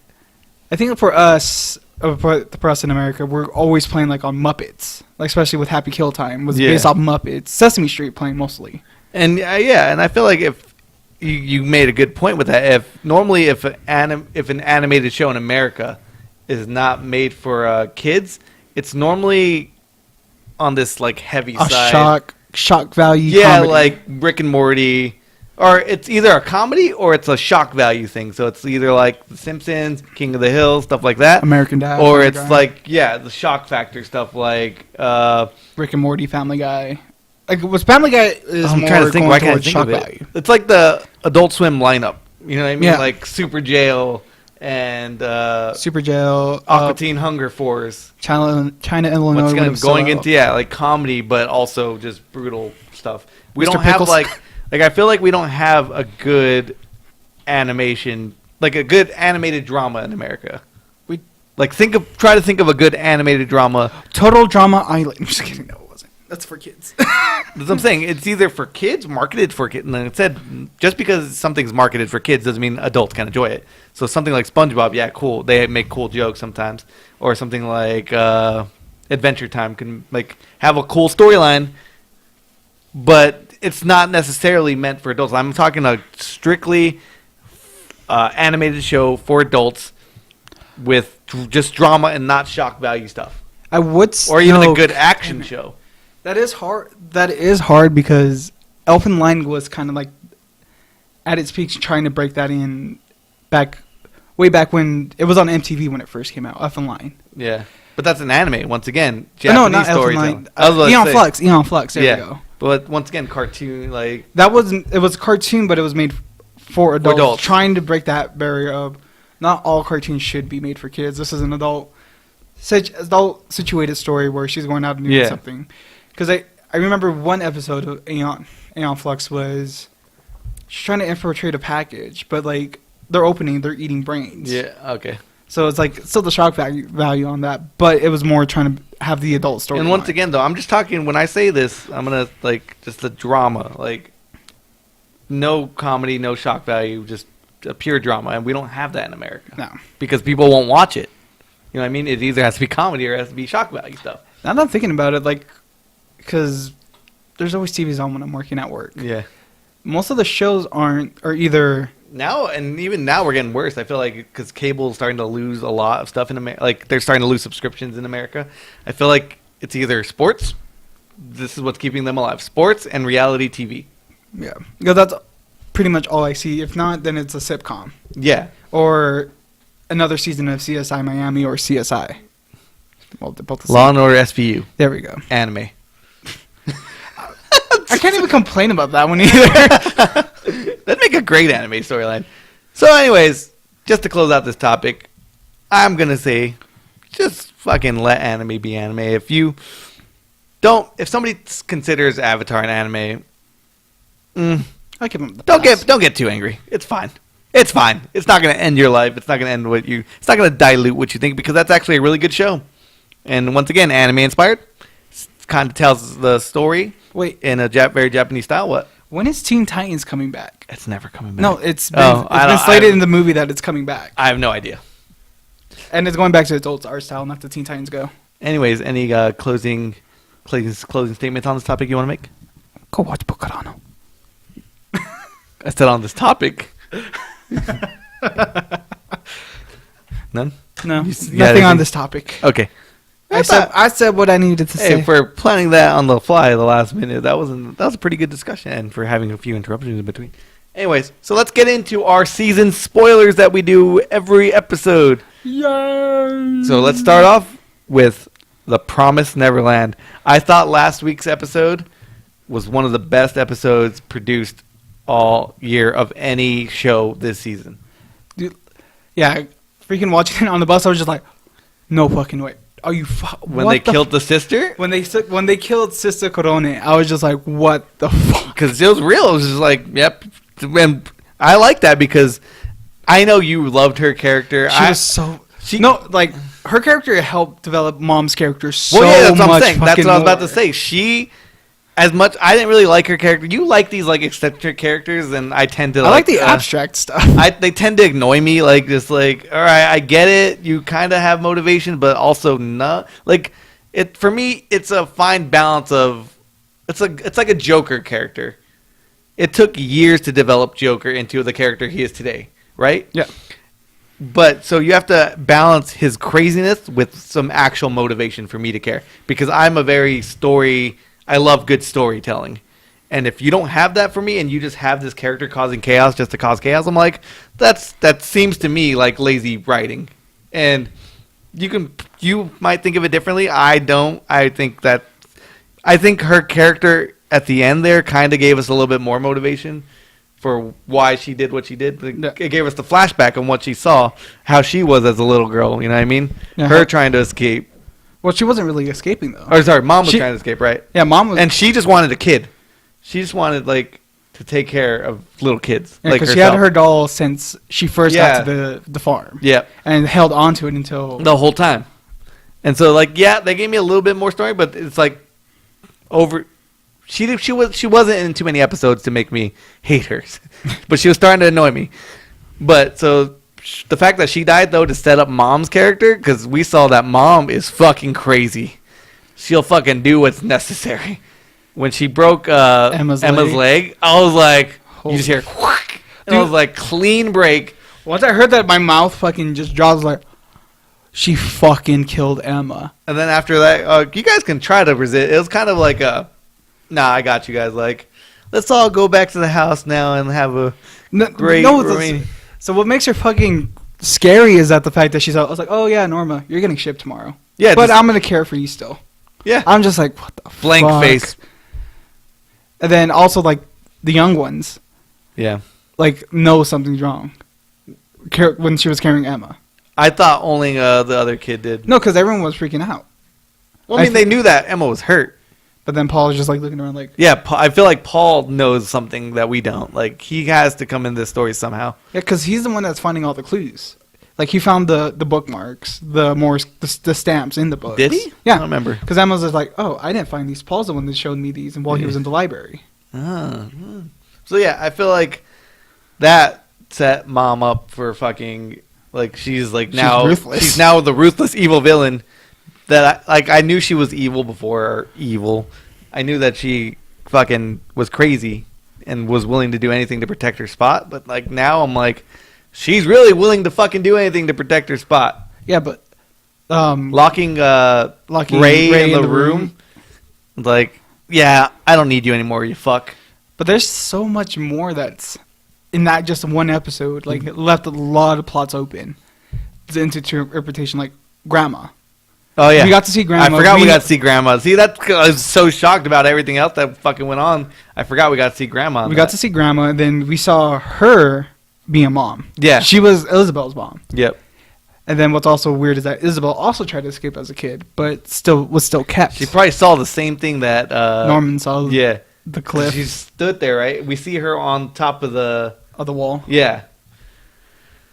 I think for us in America, we're always playing like on Muppets, like especially with Happy Kill Time was based off Muppets. Sesame Street playing mostly. And and I feel like if you made a good point with that. If an animated show in America is not made for kids, it's normally on this like heavy side. Shock value. Yeah, comedy. like Rick and Morty, or it's either a comedy or it's a shock value thing. So it's either like The Simpsons, King of the Hill, stuff like that. American Dad. Or it's like the shock factor stuff like Rick and Morty, Family Guy. Like, was Family Guy is I'm more trying to think. going Why can't I towards think shock of it? value. It's like the Adult Swim lineup. You know what I mean? Yeah. Like Super Jail and Super Jail, Aqua Teen Hunger Force. China, Illinois. What's going into like comedy, but also just brutal stuff. We Mr. don't have Pickles. like I feel like we don't have a good animation, like a good animated drama in America. We try to think of a good animated drama. Total Drama Island. I'm just kidding. No, it wasn't. That's for kids. That's what I'm saying. It's either for kids, marketed for kids. And then it said, just because something's marketed for kids doesn't mean adults can enjoy it. So something like SpongeBob, yeah, cool. They make cool jokes sometimes. Or something like Adventure Time can like have a cool storyline, but it's not necessarily meant for adults. I'm talking a strictly animated show for adults with just drama and not shock value stuff. I would. Or even a good action show. That is hard. That is hard because Elfen Lion was kind of like at its peak trying to break that in way back when it was on MTV when it first came out, F and Line. Yeah. But that's an anime, once again. No, Japanese not F and storytelling. Line. Eon Flux, there you go. But once again, cartoon, like... It was a cartoon, but it was made for adults. Trying to break that barrier of not all cartoons should be made for kids. This is an adult situated story where she's going out and doing something. Because I remember one episode of Aeon Flux was she's trying to infiltrate a package, but like they're eating brains. Yeah, okay. So it's like still the shock value on that, but it was more trying to have the adult story. And once again, though, I'm just talking, when I say this, I'm going to, like, just the drama. Like, no comedy, no shock value, just a pure drama. And we don't have that in America. No. Because people won't watch it. You know what I mean? It either has to be comedy or it has to be shock value stuff. Now that I'm thinking about it, like, because there's always TVs on when I'm working at work. Yeah. Most of the shows are either... Now, and even now we're getting worse. I feel like because cable is starting to lose a lot of stuff in America. Like, they're starting to lose subscriptions in America. I feel like it's either sports. This is what's keeping them alive. Sports and reality TV. Yeah. Because that's pretty much all I see. If not, then it's a sitcom. Yeah. Or another season of CSI Miami or CSI. Well, they're both the same. Law and Order SVU. There we go. Anime. I can't even complain about that one either. That'd make a great anime storyline. So anyways, just to close out this topic, I'm going to say just fucking let anime be anime. If somebody considers Avatar an anime, I give them the don't pass. get too angry. It's fine. It's fine. It's not going to end your life. It's not going to end it's not going to dilute what you think, because that's actually a really good show. And once again, anime inspired. Kind of tells the story. Wait, in a very Japanese style. What? When is Teen Titans coming back? It's never coming back. No, it's been slated in the movie that it's coming back. I have no idea. And it's going back to its old art style, not the Teen Titans Go. Anyways, any closing statements on this topic you want to make? Go watch Bokarano. I said on this topic. None? No, nothing on this topic. Okay. I said what I needed to say. For planning that on the fly the last minute, that was a pretty good discussion, and for having a few interruptions in between. Anyways, so let's get into our season spoilers that we do every episode. Yay! So let's start off with The Promised Neverland. I thought last week's episode was one of the best episodes produced all year of any show this season. Dude, yeah, freaking watching it on the bus, I was just like, no fucking way. Are you when they killed the sister? When they killed Sister Corone, I was just like, what the fuck? Because it was real. It was just like, yep. And I like that because I know you loved her character. Her character helped develop Mom's character so much. Well, yeah, that's what I'm saying. That's what I was about to say. I didn't really like her character. You like these like eccentric characters, and I tend to. I like the abstract stuff. They tend to annoy me. Like just like, all right, I get it. You kind of have motivation, but also not. Like it for me, it's a fine balance of. It's like a Joker character. It took years to develop Joker into the character he is today, right? Yeah. But so you have to balance his craziness with some actual motivation for me to care, because I'm a very I love good storytelling. And if you don't have that for me and you just have this character causing chaos just to cause chaos, I'm like, that seems to me like lazy writing. And you might think of it differently. I don't. I think her character at the end there kind of gave us a little bit more motivation for why she did what she did. It gave us the flashback on what she saw, how she was as a little girl, you know what I mean? Yeah. Her trying to escape. Well, she wasn't really escaping, though. Or sorry, Mom was trying to escape, right? Yeah, Mom was... And she just wanted a kid. She just wanted, to take care of little kids. Yeah, because she had her doll since she first got to the farm. Yeah. And held on to it until... the whole time. And so, they gave me a little bit more story, but it's, over... She wasn't in too many episodes to make me hate her. But she was starting to annoy me. But, so... the fact that she died, though, to set up Mom's character, because we saw that Mom is fucking crazy. She'll fucking do what's necessary. When she broke Emma's leg, I was like, you just hear, whack, and I was like, clean break. Once I heard that, my mouth fucking just dropped, like, she fucking killed Emma. And then after that, you guys can try to resist. It was kind of like nah, I got you guys. let's all go back to the house now and have a great remaining. So what makes her fucking scary is that the fact that I was like, oh yeah, Norma, you're getting shipped tomorrow. Yeah, but I'm gonna care for you still. Yeah, I'm just like, what the blank fuck? face. And then also like the young ones, Yeah, like know something's wrong. When she was carrying Emma. I thought only the other kid did. No, because everyone was freaking out. Well, I mean, they knew that Emma was hurt. But then Paul was just like looking around like... Yeah, I feel like Paul knows something that we don't. Like, he has to come in this story somehow. Yeah, because he's the one that's finding all the clues. Like, he found the bookmarks, the stamps in the books. Did he? Yeah. I don't remember. Because Emma was just like, oh, I didn't find these. Paul's the one that showed me these while he was in the library. So, yeah, I feel like that set Mom up for fucking... Like, she's ruthless. She's now the ruthless evil villain. That I knew she was evil before evil. I knew that she fucking was crazy and was willing to do anything to protect her spot. But like now I'm like, she's really willing to fucking do anything to protect her spot. Yeah, but locking Ray in the room. Like, yeah, I don't need you anymore, you fuck. But there's so much more that's in that just one episode. Like it left a lot of plots open. The interpretation, like Grandma. Oh yeah, we got to see Grandma. I forgot we got to see Grandma. See, I was so shocked about everything else that fucking went on. I forgot we got to see Grandma. We got to see Grandma, and then we saw her being a mom. Yeah, she was Isabel's mom. Yep. And then what's also weird is that Isabel also tried to escape as a kid, but was still kept. She probably saw the same thing that Norman saw. Yeah, the cliff. She stood there, right? We see her on top of the wall. Yeah.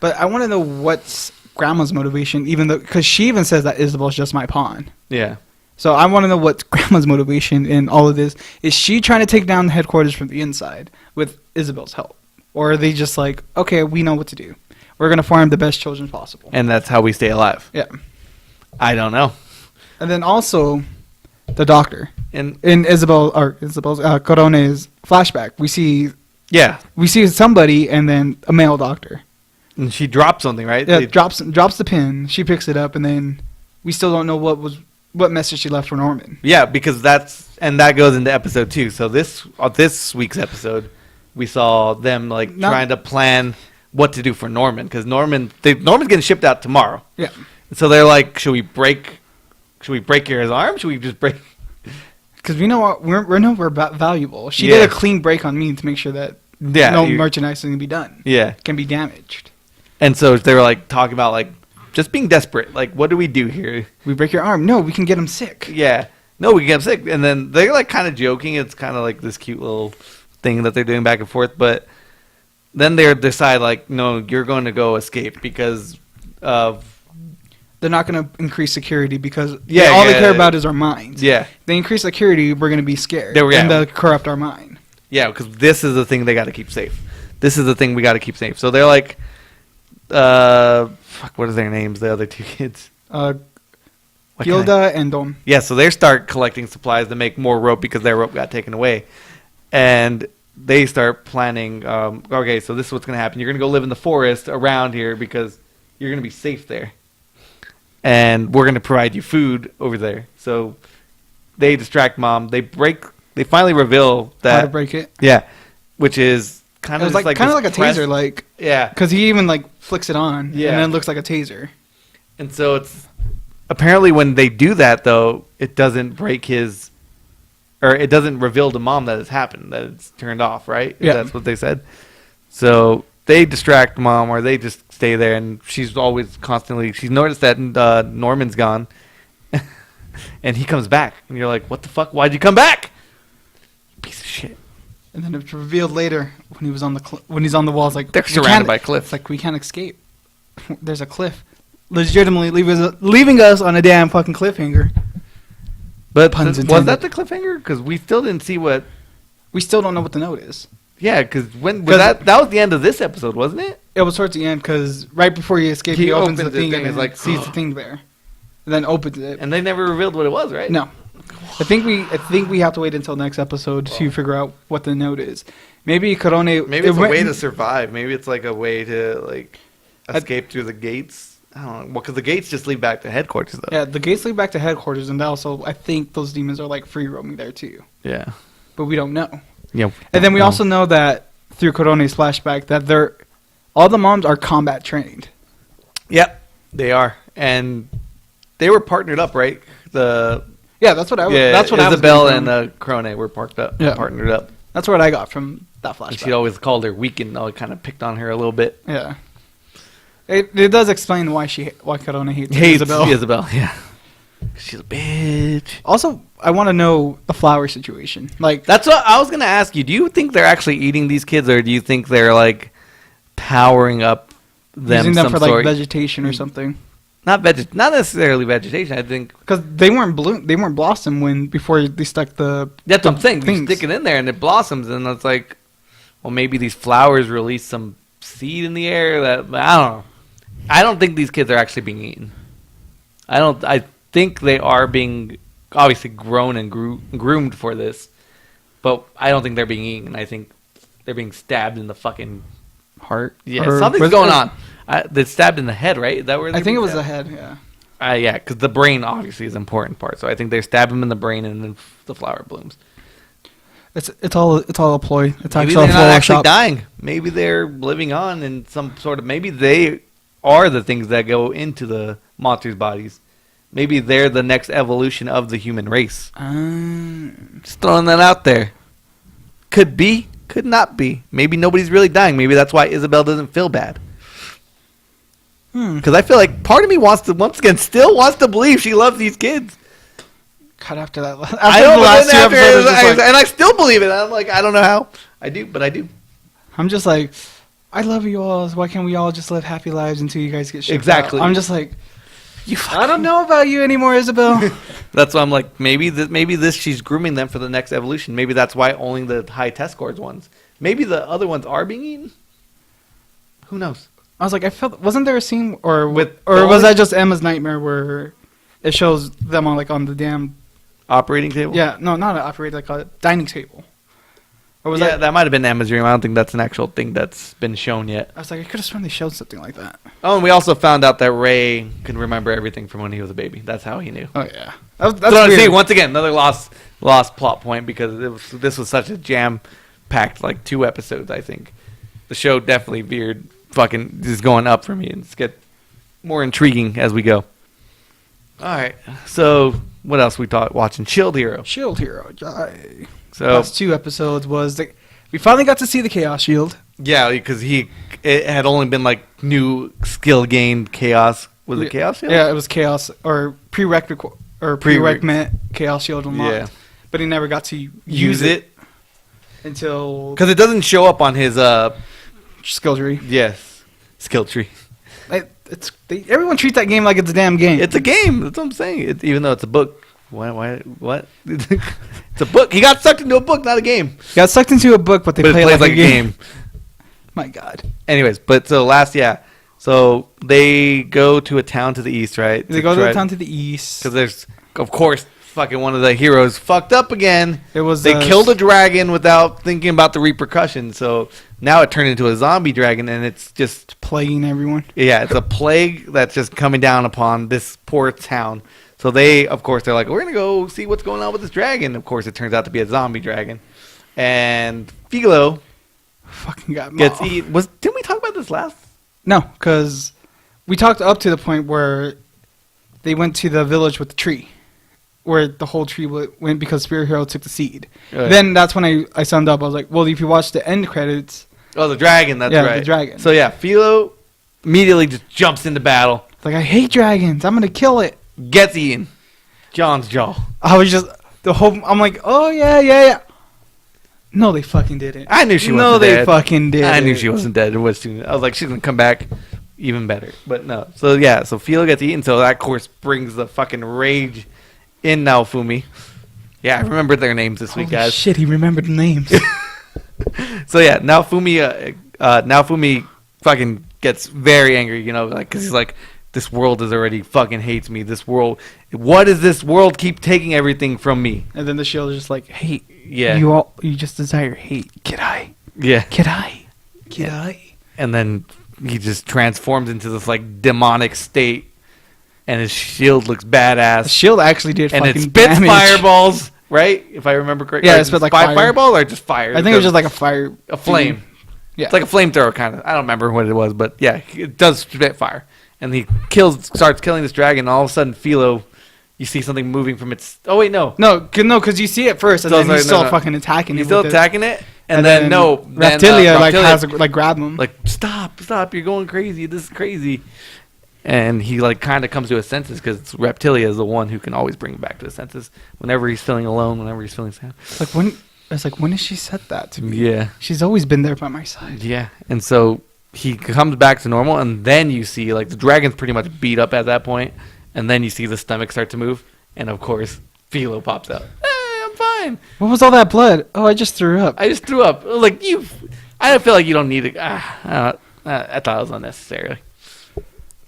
But I want to know what's Grandma's motivation, even though, because she even says that Isabel's just my pawn. Yeah. So I want to know what Grandma's motivation in all of this. Is she trying to take down the headquarters from the inside with Isabel's help? Or are they just like, okay, we know what to do. We're going to farm the best children possible. And that's how we stay alive. Yeah. I don't know. And then also, the doctor. In Isabel's Corone's flashback, we see somebody and then a male doctor. And she drops something, right? Yeah, drops the pin. She picks it up, and then we still don't know what message she left for Norman. Yeah, because that goes into episode 2. So this week's episode, we saw them trying to plan what to do for Norman, because Norman's getting shipped out tomorrow. Yeah. So they're like, should we break his arm? Should we just break? Because we know we're valuable. She did a clean break on me to make sure that no merchandise can be done. Yeah, can be damaged. And so they were talking about just being desperate. Like, what do we do here? We break your arm. No, we can get him sick. Yeah. No, we can get him sick. And then they're kind of joking. It's kind of this cute little thing that they're doing back and forth. But then they decide no, you're going to go escape because of... They're not going to increase security because all they care about is our minds. Yeah. They increase security, we're going to be scared. And they'll corrupt our mind. Yeah, because this is the thing they got to keep safe. This is the thing we got to keep safe. So they're like... what are their names? The other 2 kids. Gilda and Dom. Yeah, so they start collecting supplies to make more rope because their rope got taken away, and they start planning. Okay, so this is what's gonna happen. You're gonna go live in the forest around here because you're gonna be safe there, and we're gonna provide you food over there. So they distract Mom. They finally reveal that how to break it. Yeah, which is kind of like a taser, yeah, because he even flicks it on, and then it looks like a taser. And so it's apparently when they do that though, it doesn't break his, or it doesn't reveal to Mom that it's happened, that it's turned off, right? Yeah, that's what they said. So they distract Mom, or they just stay there, and she's always constantly. She's noticed that Norman's gone, and he comes back, and you're like, "What the fuck? Why'd you come back? Piece of shit." And then it's revealed later when he was on when he's on the walls, they're surrounded by cliffs. It's we can't escape. There's a cliff, legitimately leaving us on a damn fucking cliffhanger. But was that the cliffhanger? Because we still didn't see what. We still don't know what the note is. Yeah, because that was the end of this episode, wasn't it? It was towards the end because right before he escaped, he opens the thing and sees the thing there, and then opens it. And they never revealed what it was, right? No. I think we have to wait until next episode to figure out what the note is. Maybe Corone. Maybe it's a way to survive. Maybe it's a way to escape through the gates. I don't know. Well, because the gates just lead back to headquarters, though. Yeah, the gates lead back to headquarters, and also I think those demons are free roaming there too. Yeah, but we don't know. Yeah. And then we also know that through Korone's flashback that all the moms are combat trained. Yep, they are, and they were partnered up, right? That's what I was. Yeah, That's what Isabel I was and Krone were partnered up. That's what I got from that flashback. And she'd always called her weak and kind of picked on her a little bit. Yeah. It does explain why Korone hates Isabel, yeah. She's a bitch. Also, I want to know the flower situation. Like, that's what I was gonna ask you. Do you think they're actually eating these kids, or do you think they're like powering up them? Using them for like vegetation or something. Not necessarily vegetation. I think because they weren't blossom before they stuck the. That's what I'm saying. You stick it in there and it blossoms, and it's like, well, maybe these flowers release some seed in the air. That I don't know. I don't think these kids are actually being eaten. I think they are being obviously grown and groomed for this, but I don't think they're being eaten. I think they're being stabbed in the fucking heart. Yeah, something's going on. They're stabbed in the head, right? Is that where I think it was the head. Yeah. Yeah, because the brain obviously is an important part. So I think they stab him in the brain, and then the flower blooms. It's all a ploy. It's maybe they're not actually dying. Maybe they're living on in some sort of. Maybe they are the things that go into the monsters' bodies. Maybe they're the next evolution of the human race. Just throwing that out there. Could be, could not be. Maybe nobody's really dying. Maybe that's why Isabel doesn't feel bad. Because I feel like part of me still wants to believe she loves these kids. God, after that, I don't know. And I still believe it. I'm like, I don't know how. I do, but I do. I'm just like, I love you all. Why can't we all just live happy lives until you guys get shipped Exactly. out? I'm just like, I don't know about you anymore, Isabel. That's why I'm like, maybe this she's grooming them for the next evolution. Maybe that's why only the high test scores ones. Maybe the other ones are being eaten. Who knows? I was like, wasn't there a scene or was that just Emma's nightmare where it shows them on the damn operating table? Yeah, no, not an operating, like a dining table. Or was that might have been Emma's dream. I don't think that's an actual thing that's been shown yet. I was like, I could have sworn they showed something like that. Oh, and we also found out that Ray can remember everything from when he was a baby. That's how he knew. Oh yeah, that's weird. See, once again, another lost plot point because this was such a jam-packed 2 episodes. I think the show definitely veered fucking is going up for me, and it's get more intriguing as we go. All right, so what else we watching? Shield Hero. Yay. So last 2 episodes was we finally got to see the Chaos Shield. Yeah, because it had only been new skill gained Chaos. Was it Chaos Shield? Yeah, it was Chaos or prerequisite Chaos Shield unlocked. Yeah. But he never got to use it until because it doesn't show up on his skill tree. Yes, skill tree. Everyone treats that game like it's a damn game. It's a game. That's what I'm saying. Even though it's a book. What? It's a book. He got sucked into a book, not a game. He got sucked into a book, but they play it like a game. My God. Anyways, so they go to a town to the east, right? They go to a town to the east because there's, of course, fucking one of the heroes fucked up again. They killed a dragon without thinking about the repercussions. So now it turned into a zombie dragon, and it's just plaguing everyone. Yeah, it's a plague that's just coming down upon this poor town. So they're like, we're going to go see what's going on with this dragon. Of course, it turns out to be a zombie dragon. And Figaro fucking gets eaten. Didn't we talk about this last? No, because we talked up to the point where they went to the village with the tree, where the whole tree went because Spirit Hero took the seed. Right. Then that's when I summed up. I was like, well, if you watch the end credits. Oh, the dragon. That's right. The dragon. So, yeah, Philo immediately just jumps into battle. It's like, I hate dragons. I'm going to kill it. Gets eaten. John's jaw. I was just I'm like, oh yeah. No, they fucking didn't. I knew she wasn't dead. No, they fucking did. I knew she wasn't dead. I was like, she's gonna come back even better. But no. So yeah, so Philo gets eaten. So that of course brings the fucking rage in Naofumi. Yeah, I remembered their names this week, guys. Shit, he remembered the names. So yeah, Naofumi fucking gets very angry, because he's like, this world already fucking hates me. This world, what does this world keep taking everything from me? And then the shield is just like, hate. Yeah. You just desire hate. Kidai. Yeah. Kidai. And then he just transforms into this demonic state, and his shield looks badass. The shield actually did fucking damage. And it spits fireballs right? If I remember correctly. Yeah, it's like fire. Fireball or just fire? I think it was just like a fire. a flame. Yeah. It's like a flamethrower kind of. I don't remember what it was, but yeah, it does spit fire. And he starts killing this dragon, and all of a sudden, Philo, you see something moving from its. Oh wait, no, No, because you see it first, and So then it's he's like, still no. fucking attacking. He's it still with it. attacking it, and then no, Reptilia then, has to, grab him. like stop, you're going crazy. This is crazy. And he like kind of comes to his senses because Reptilia is the one who can always bring him back to his senses whenever he's feeling alone, whenever he's feeling sad. When did she said that to me? Yeah, She's always been there by my side. yeah. And so he comes back to normal, and then you see like the dragon's pretty much beat up at that point, and then you see the stomach start to move, and of course Philo pops out. Hey, I'm fine. What was all that blood? Oh, I just threw up. I just threw up. Like you, I don't feel like you don't need it. I thought it was unnecessary.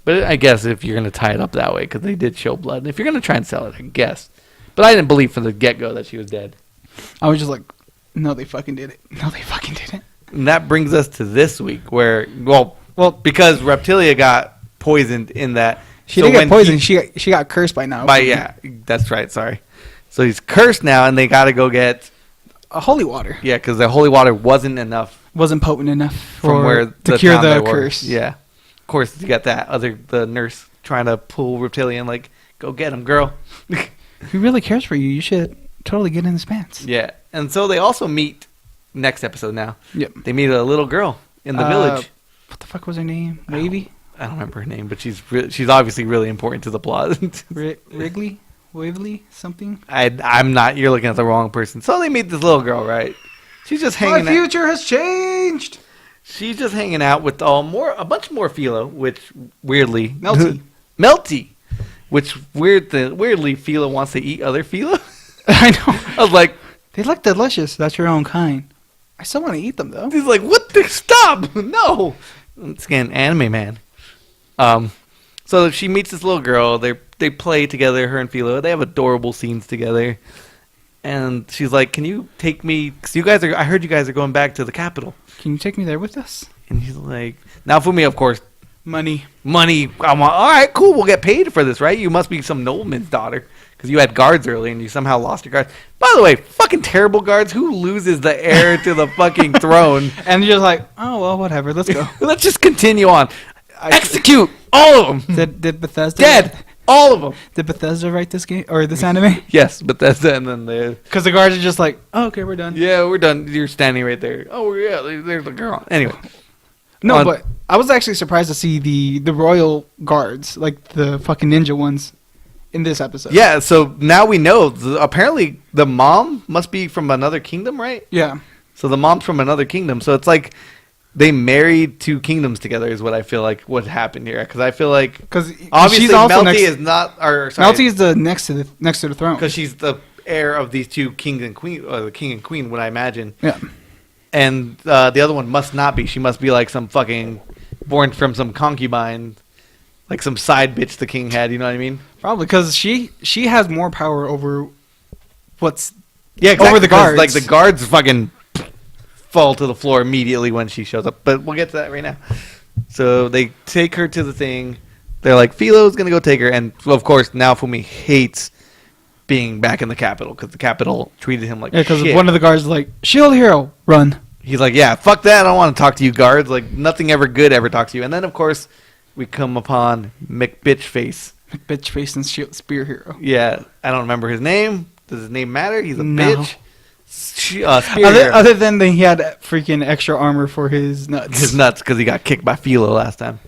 But I guess if you're going to tie it up that way, because they did show blood. And if you're going to try and sell it, I guess. But I didn't believe from the get-go that she was dead. I was just like, no, they fucking did it. No, they fucking didn't. And that brings us to this week where, well, because Reptilia got poisoned in that. She didn't get poisoned. She got cursed by now. Yeah, that's right. Sorry. So he's cursed now, and they got to go get a holy water. Yeah, because the holy water wasn't enough. Wasn't potent enough from where to cure town the they were. curse. Yeah. Of course, you got the nurse trying to pull Reptilia in, like, go get him, girl. If he really cares for you, you should totally get in his pants. Yeah. And so they also meet next episode now. Yep. They meet a little girl in the village. What the fuck was her name? Wavy? I don't remember her name, but she's obviously really important to the plot. Wrigley? Wavely? Something? I'm not. You're looking at the wrong person. So they meet this little girl, right? She's just hanging out. My future has changed! She's just hanging out with a bunch more Philo, which weirdly Melty, which weirdly Philo wants to eat other Philo. I know. I was like, they look delicious. That's your own kind. I still want to eat them though. He's like, what? Stop! No. It's again anime man. So she meets this little girl. They play together. Her and Philo. They have adorable scenes together. And she's like, "Can you take me? Cause I heard you guys are going back to the capital. Can you take me there with us?" And he's like, "Now for me, of course, money. I'm like, all right, cool. We'll get paid for this, right? You must be some nobleman's daughter because you had guards early and you somehow lost your guards. By the way, fucking terrible guards. Who loses the heir to the fucking throne? And you're just like, oh well, whatever. Let's go. Let's just continue on. Execute all of them. Did Bethesda dead? All of them. Did Bethesda write this game or this anime? Yes, Bethesda, and then because the guards are just like, oh, okay, we're done. Yeah, we're done. You're standing right there. Oh yeah, there's the girl. Anyway, no, but I was actually surprised to see the royal guards, like the fucking ninja ones, in this episode. Yeah, so now we know. Apparently, the mom must be from another kingdom, right? Yeah. So the mom's from another kingdom. So it's like they married two kingdoms together is what I feel like what happened here. Because I feel like obviously she's also Melty is not. Or sorry, Melty is the next to the throne because she's the heir of these two kings and queen, or the king and queen. What I imagine. Yeah. And the other one must not be. She must be like some fucking born from some concubine, like some side bitch the king had. You know what I mean? Probably because she has more power over what's exactly, over the guards. Like the guards fucking fall to the floor immediately when she shows up. But we'll get to that right now. So they take her to the thing. They're like, Philo's gonna go take her, and of course now Fumi hates being back in the capital because the capital treated him like shit. Because one of the guards is like, shield hero, run. He's like, yeah, fuck that. I don't want to talk to you guards. Like nothing ever good ever talks to you. And then of course we come upon McBitchface. McBitchface and spear hero. Yeah, I don't remember his name. Does his name matter? He's a bitch. Spear other than he had freaking extra armor for his nuts. His nuts because he got kicked by Philo last time.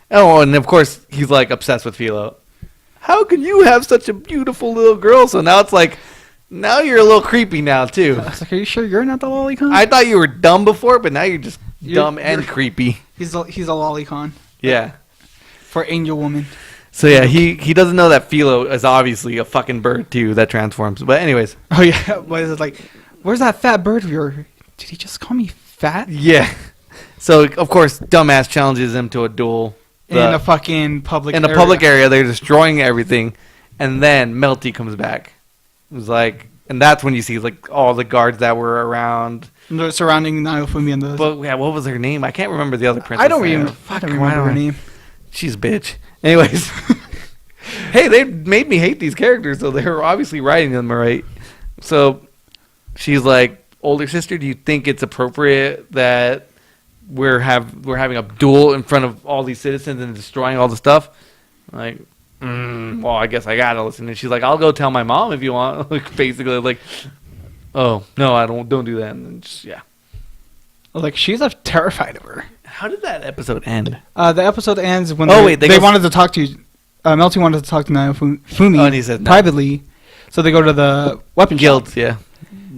Oh, and of course he's like obsessed with Philo. How can you have such a beautiful little girl? So now it's like, now you're a little creepy now too. I was like, are you sure you're not the lolicon? I thought you were dumb before, but now you're just dumb and creepy. He's a lolicon. Yeah. For Angel Woman. So yeah, he doesn't know that Philo is obviously a fucking bird too that transforms. But anyways. Oh yeah, what is it like? Where's that fat bird of yours? Did he just call me fat? Yeah. So of course, dumbass challenges him to a duel in a fucking public area. Public area. They're destroying everything, and then Melty comes back. It was like, and that's when you see like all the guards that were around surrounding Naofumi and those. But yeah, what was her name? I can't remember the other princess. I don't remember her name. She's a bitch. Anyways, hey, they made me hate these characters, so they were obviously writing them right. So she's like, older sister, do you think it's appropriate that we're having a duel in front of all these citizens and destroying all the stuff? Like, well, I guess I gotta listen. And she's like, I'll go tell my mom if you want. Like, basically, like, oh no, I don't do that. And then just, yeah. Like, she's terrified of her. How did that episode end? The episode ends when they wanted to talk to you. Melty wanted to talk to Naofumi and he said no. privately, so they go to the weapon Guilds, shop. yeah.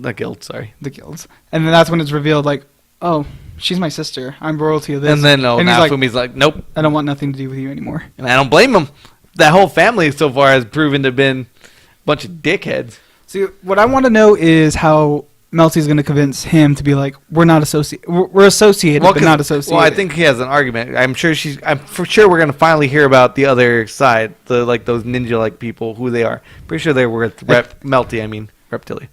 The guild, sorry. The guilds. And then that's when it's revealed, like, oh, she's my sister. I'm royalty of this. And then he's Naofumi's like, nope. I don't want nothing to do with you anymore. And I don't blame him. That whole family so far has proven to have been a bunch of dickheads. See, what I want to know is how Melty's going to convince him to be like, we're not associated. We're associated, but not associated. Well, I think he has an argument. I'm for sure we're going to finally hear about the other side, like those ninja-like people, who they are. Pretty sure they were with Reptilia.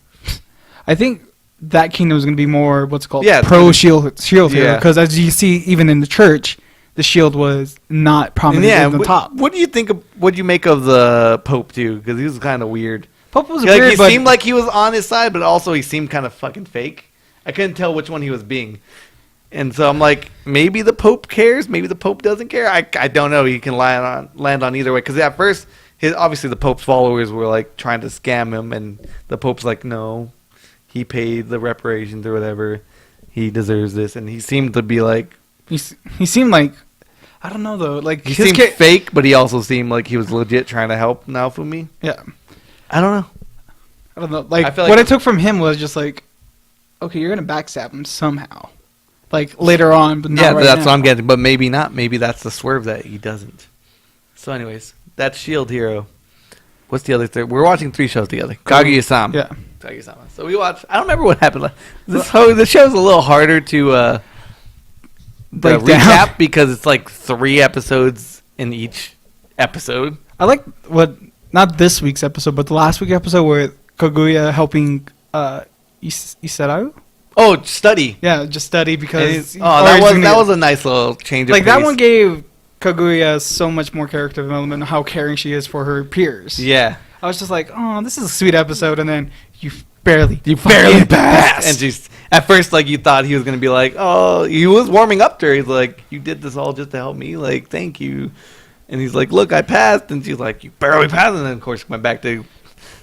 I think that kingdom is going to be more what's called Yeah, pro-shield hero, yeah. because as you see, even in the church, the shield was not prominent at the top. What do you think? What do you make of the Pope too? Because he was kind of weird. Pope was Like, weird, he but seemed like he was on his side, but also he seemed kind of fucking fake. I couldn't tell which one he was being. And so I'm like, maybe the Pope cares, maybe the Pope doesn't care. I don't know. He can land on either way. Because at first, obviously the Pope's followers were like trying to scam him, and the Pope's like, no, he paid the reparations or whatever. He deserves this, and he seemed to be like, he seemed like, I don't know though, like he seemed fake, but he also seemed like he was legit trying to help Naofumi. Yeah. I don't know. I don't know. Like, I feel what like I took from him was just like, okay, you're gonna backstab him somehow, like later on, but not yeah, right that's now. what I'm getting. But maybe not. Maybe that's the swerve that he doesn't. So, anyways, that's Shield Hero. What's the other third? We're watching 3 shows together. Kaguya-sama. Yeah. Kaguya-sama. So we watched. I don't remember what happened. The show's a little harder to Break down. recap because it's like 3 episodes in each episode. I like not this week's episode, but the last week's episode where Kaguya helping Isarau. Oh, study. Yeah, just study because that was a nice little change. Like of that pace. one gave Kaguya so much more character development, how caring she is for her peers. Yeah. I was just like, oh, this is a sweet episode, and then you barely passed. And she's at first like you thought he was gonna be like, oh, he was warming up to her. He's like, you did this all just to help me. Like, thank you. And he's like, look, I passed. And she's like, you barely passed. And then of course went back to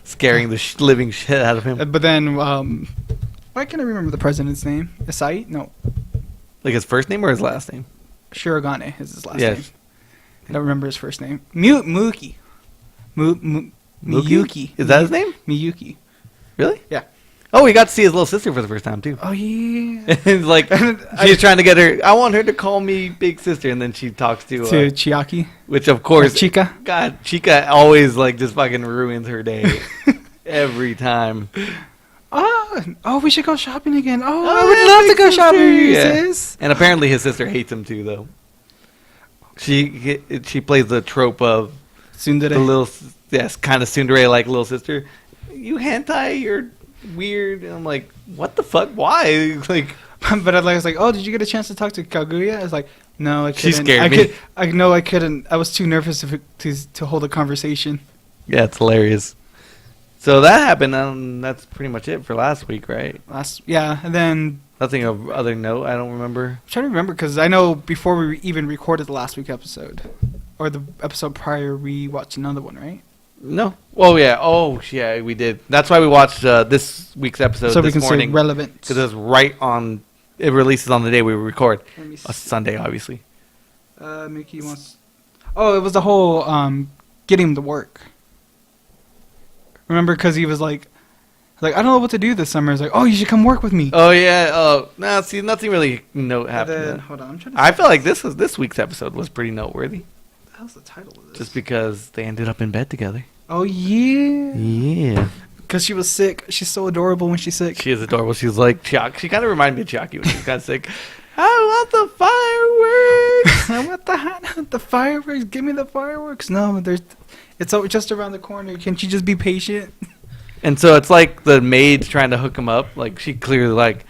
scaring the living shit out of him. But then, why can't I remember the president's name? Isai? No, Like his first name or his last name? Shirogane is his last Yes. name. I don't remember his first name. Miyuki. Miyuki. Is that his name? Miyuki. Really? Yeah. Oh, he got to see his little sister for the first time too. Oh yeah. It's like she's trying to get her. I want her to call me big sister, and then she talks to Chiaki. which of course, Chica. God, Chica always like just fucking ruins her day every time. Oh, we should go shopping again. Oh, I would love to go shopping, sis. And apparently his sister hates him too, though. She plays the trope of Tsundere. the little, kind of tsundere like little sister. You hentai, you're weird. And I'm like, what the fuck? Why? Like, But I was like, oh, did you get a chance to talk to Kaguya? I was like, no, I couldn't. She scared me. I couldn't. I was too nervous to hold a conversation. yeah, it's hilarious. So that happened, and that's pretty much it for last week, right? And then Nothing of other note. I don't remember. I'm trying to remember because I know before we even recorded the last week episode, or the episode prior, we watched another one, right? No. Oh yeah. Oh yeah, we did. That's why we watched this week's episode So we this can morning. say relevant. Because it was right on. It releases on the day we record. Let me A Sunday, obviously. Mickey wants. Oh, it was the whole getting him to work. Remember, because he was like, I don't know what to do this summer. He's like, oh, you should come work with me. Oh yeah. Oh no. See, nothing really happened. Then, hold on, I'm trying to. I feel like this week's episode was pretty noteworthy, What the hell's the title of this? just because they ended up in bed together. Oh yeah. Yeah. Because she was sick. She's so adorable when she's sick. She is adorable. She's like Chuck. She kind of reminded me of Chucky when she was kind of sick. I want the fireworks. What the fireworks? Give me the fireworks. No, it's just around the corner. Can't you just be patient? And so it's like the maid's trying to hook him up. Like she clearly like,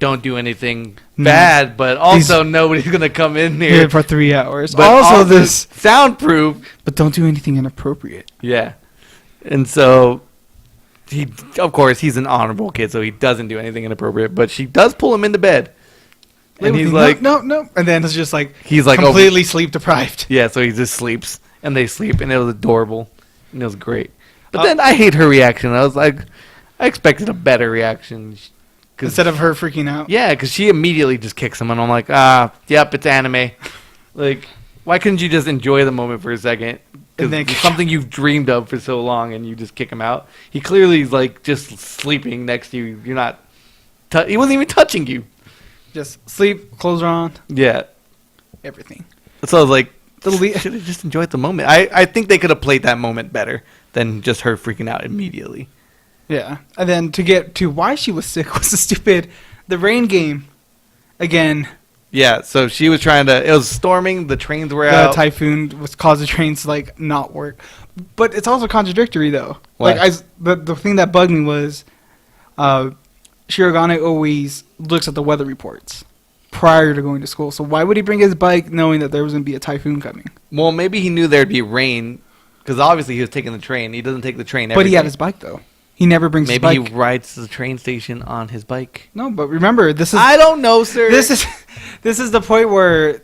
don't do anything bad, but also nobody's gonna come in Here here. for 3 hours. But Also, this, soundproof. but don't do anything inappropriate. Yeah. And so of course, he's an honorable kid, so he doesn't do anything inappropriate. But she does pull him into bed, and he's like, no, and then it's just like he's like completely sleep deprived. Yeah, so he just sleeps, and they sleep, and it was adorable, and it was great. But then I hate her reaction. I was like, I expected a better reaction. Instead of her freaking out. Yeah, because she immediately just kicks him, and I'm like, yep, it's anime. Like, why couldn't you just enjoy the moment for a second? Because it's something you've dreamed of for so long, and you just kick him out. He clearly is like just sleeping next to you. You're not. He wasn't even touching you. Just sleep, clothes are on. Yeah. Everything. So I was like, should have just enjoyed the moment. I think they could have played that moment better than just her freaking out immediately. Yeah. And then to get to why she was sick was the rain game. Again. Yeah, so she was it was storming, the trains were the out. Typhoon was causing trains to like not work. But it's also contradictory though. What? Like the thing that bugged me was Shirogane always looks at the weather reports prior to going to school. So why would he bring his bike knowing that there was going to be a typhoon coming? Well, maybe he knew there'd be rain because obviously he was taking the train. He doesn't take the train every But he had his bike though. He never brings his bike. Maybe he rides to the train station on his bike. No, but remember, this is... I don't know, sir. This is the point where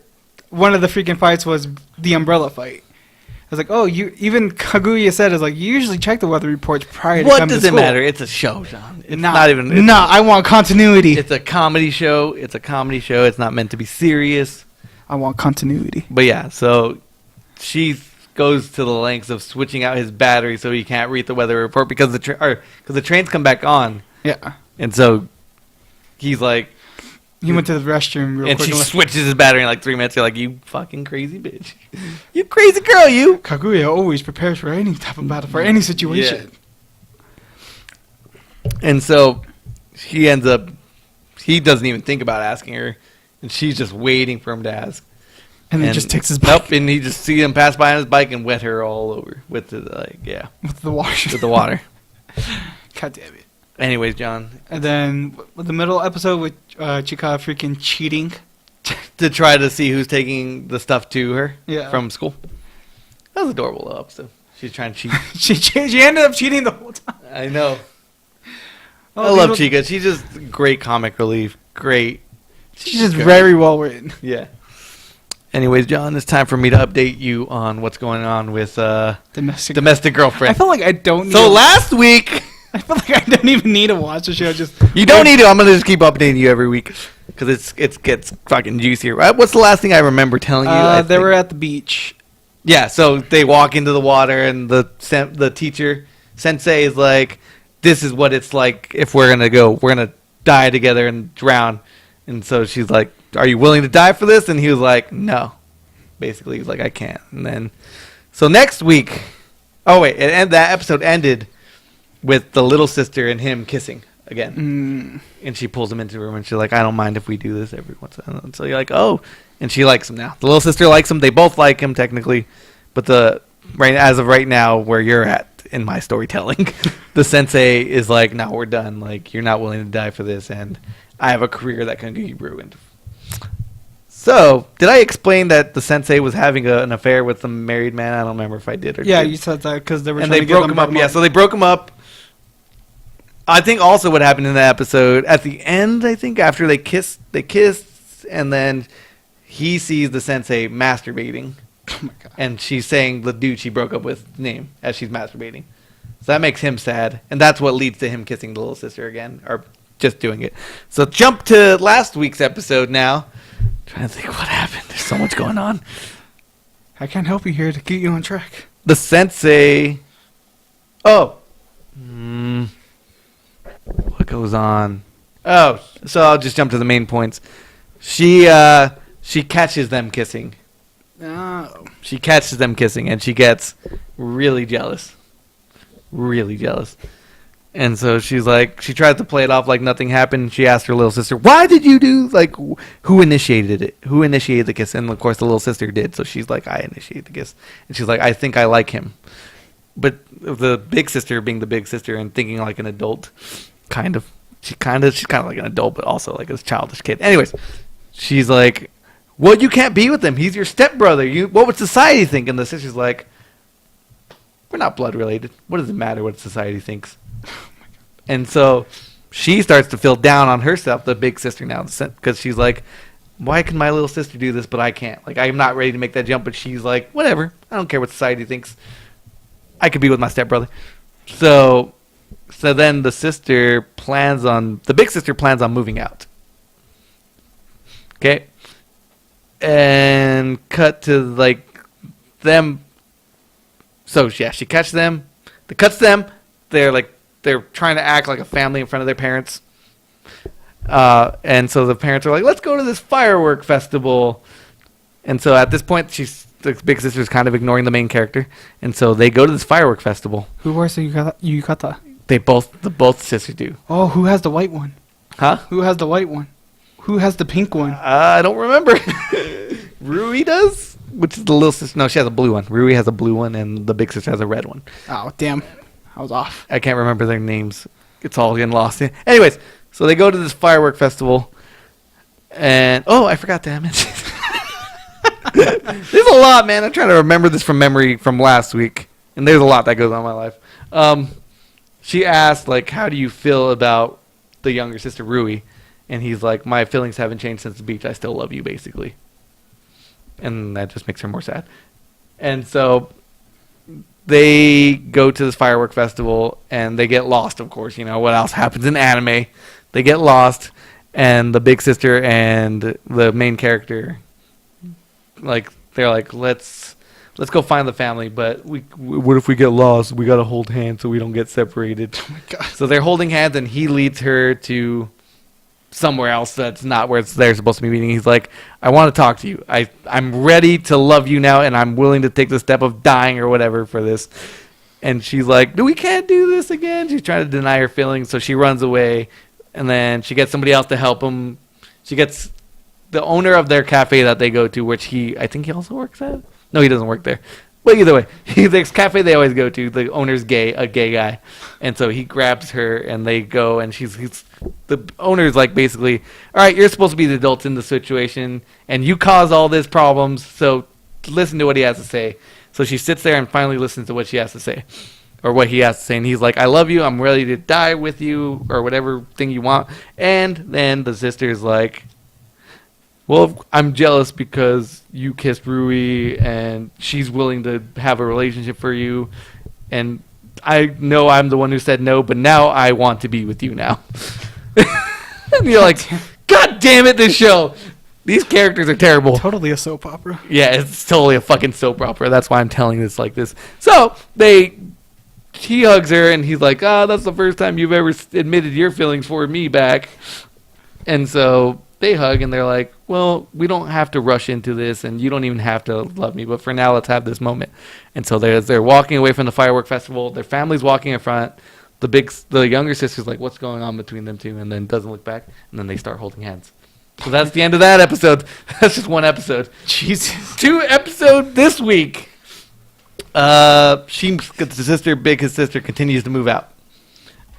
one of the freaking fights was the umbrella fight. I was like, oh, even Kaguya said, is like, you usually check the weather reports prior to coming to school. What does it matter? It's a show, John. It's not even... I want continuity. It's a comedy show. It's a comedy show. It's not meant to be serious. I want continuity. But yeah, so she goes to the lengths of switching out his battery so he can't read the weather report because the trains come back on. Yeah. And so he's like... He went to the restroom real quick. And she switches his battery in like 3 minutes. You're like, you fucking crazy bitch. You crazy girl, you. Kaguya always prepares for any type of battle, for any situation. Yeah. And so he doesn't even think about asking her. And she's just waiting for him to ask. And then just takes his bike. Nope, and he just see him pass by on his bike and wet her all over with the with the water. With the water. God damn it. Anyways, John. And then with the middle episode with Chika freaking cheating to try to see who's taking the stuff to her from school. That was adorable though episode. She's trying to cheat. she ended up cheating the whole time. I know. I love Chika. She's just great comic relief. Great. She's just very well written. Yeah. Anyways, John, it's time for me to update you on what's going on with domestic girlfriend. I feel like I don't need last week... I feel like I don't even need to watch the show. You don't need to. I'm going to just keep updating you every week because it gets fucking juicier. Right? What's the last thing I remember telling you? They were at the beach. Yeah, so they walk into the water and the teacher, sensei, is like, this is what it's like if we're going to go. We're going to die together and drown. And so she's like, are you willing to die for this? And he was like, no. Basically, he's like, I can't. And then, so next week, and that episode ended with the little sister and him kissing again. And she pulls him into the room and she's like, I don't mind if we do this every once in a while. And so you're like, oh. And she likes him now. The little sister likes him. They both like him technically. But as of right now, where you're at in my storytelling, the sensei is like, no, we're done. Like, you're not willing to die for this. And I have a career that can be ruined. So, did I explain that the sensei was having an affair with the married man? I don't remember if I did or Yeah, did. you said that because they were and they broke him up. Yeah, so they broke him up. I think also what happened in that episode, at the end, I think, after they kissed, and then he sees the sensei masturbating. Oh my God. And she's saying the dude she broke up with name as she's masturbating. So that makes him sad. And that's what leads to him kissing the little sister again, or just doing it. So jump to last week's episode now. Trying to think what happened. There's so much going on. I can't help you here to get you on track. The sensei. Oh. What goes on? Oh, so I'll just jump to the main points. She catches them kissing. Oh. She catches them kissing, and she gets really jealous. Really jealous. And so she's like, she tries to play it off like nothing happened. She asked her little sister, why did you do, like, who initiated it? Who initiated the kiss? And, of course, the little sister did. So she's like, I initiated the kiss. And she's like, I think I like him. But the big sister being the big sister and thinking like an adult, she's kind of like an adult, but also like a childish kid. Anyways, she's like, well, you can't be with him. He's your stepbrother. What would society think? And the sister's like, we're not blood related. What does it matter what society thinks? Oh my And so she starts to feel down on herself, the big sister now, because she's like, why can my little sister do this, but I can't? Like, I'm not ready to make that jump, but she's like, whatever. I don't care what society thinks. I could be with my stepbrother. So then the big sister plans on moving out. Okay? And cut to, like, them. So, yeah, she catches them. It cuts them. They're trying to act like a family in front of their parents. And so the parents are like, let's go to this firework festival. And so at this point, the big sister is kind of ignoring the main character. And so they go to this firework festival. Who wears the yukata? Both sisters do. Oh, who has the white one? Huh? Who has the white one? Who has the pink one? I don't remember. Rui does? Which is the little sister? No, she has a blue one. Rui has a blue one, and the big sister has a red one. Oh, damn. I was off. I can't remember their names. It's all getting lost. Anyways, so they go to this firework festival, and I forgot to mention. There's a lot, man. I'm trying to remember this from memory from last week, and there's a lot that goes on in my life. She asked, like, how do you feel about the younger sister, Rui? And he's like, my feelings haven't changed since the beach. I still love you, basically. And that just makes her more sad. And so they go to this firework festival, and they get lost, of course. You know, what else happens in anime? They get lost, and the big sister and the main character, like, they're like, let's go find the family, but what if we get lost? We got to hold hands so we don't get separated. Oh, my God. So they're holding hands, and he leads her to somewhere else that's not where they're supposed to be meeting. He's like, I want to talk to you. I'm ready to love you now, and I'm willing to take the step of dying or whatever for this. And she's like, we can't do this again. She's trying to deny her feelings, so she runs away, and then she gets somebody else to help him. She gets the owner of their cafe that they go to, which I think he also works at. No, he doesn't work there. But either way, this cafe they always go to, the owner's a gay guy. And so he grabs her, and they go, and the owner's like, basically, all right, you're supposed to be the adults in the situation, and you cause all these problems, so listen to what he has to say. So she sits there and finally listens to what she has to say, or what he has to say, and he's like, I love you, I'm ready to die with you, or whatever thing you want. And then the sister's like, well, I'm jealous because you kissed Rui, and she's willing to have a relationship for you, and I know I'm the one who said no, but now I want to be with you now. And you're like, God damn it, this show. These characters are terrible. Totally a soap opera. Yeah, it's totally a fucking soap opera. That's why I'm telling this like this. So he hugs her, and he's like, that's the first time you've ever admitted your feelings for me back. And so they hug, and they're like, well, we don't have to rush into this, and you don't even have to love me, but for now, let's have this moment. And so they're walking away from the firework festival. Their family's walking in front. The younger sister's like, what's going on between them two? And then doesn't look back, and then they start holding hands. So that's the end of that episode. That's just one episode. Jesus. 2 episodes this week. His sister continues to move out.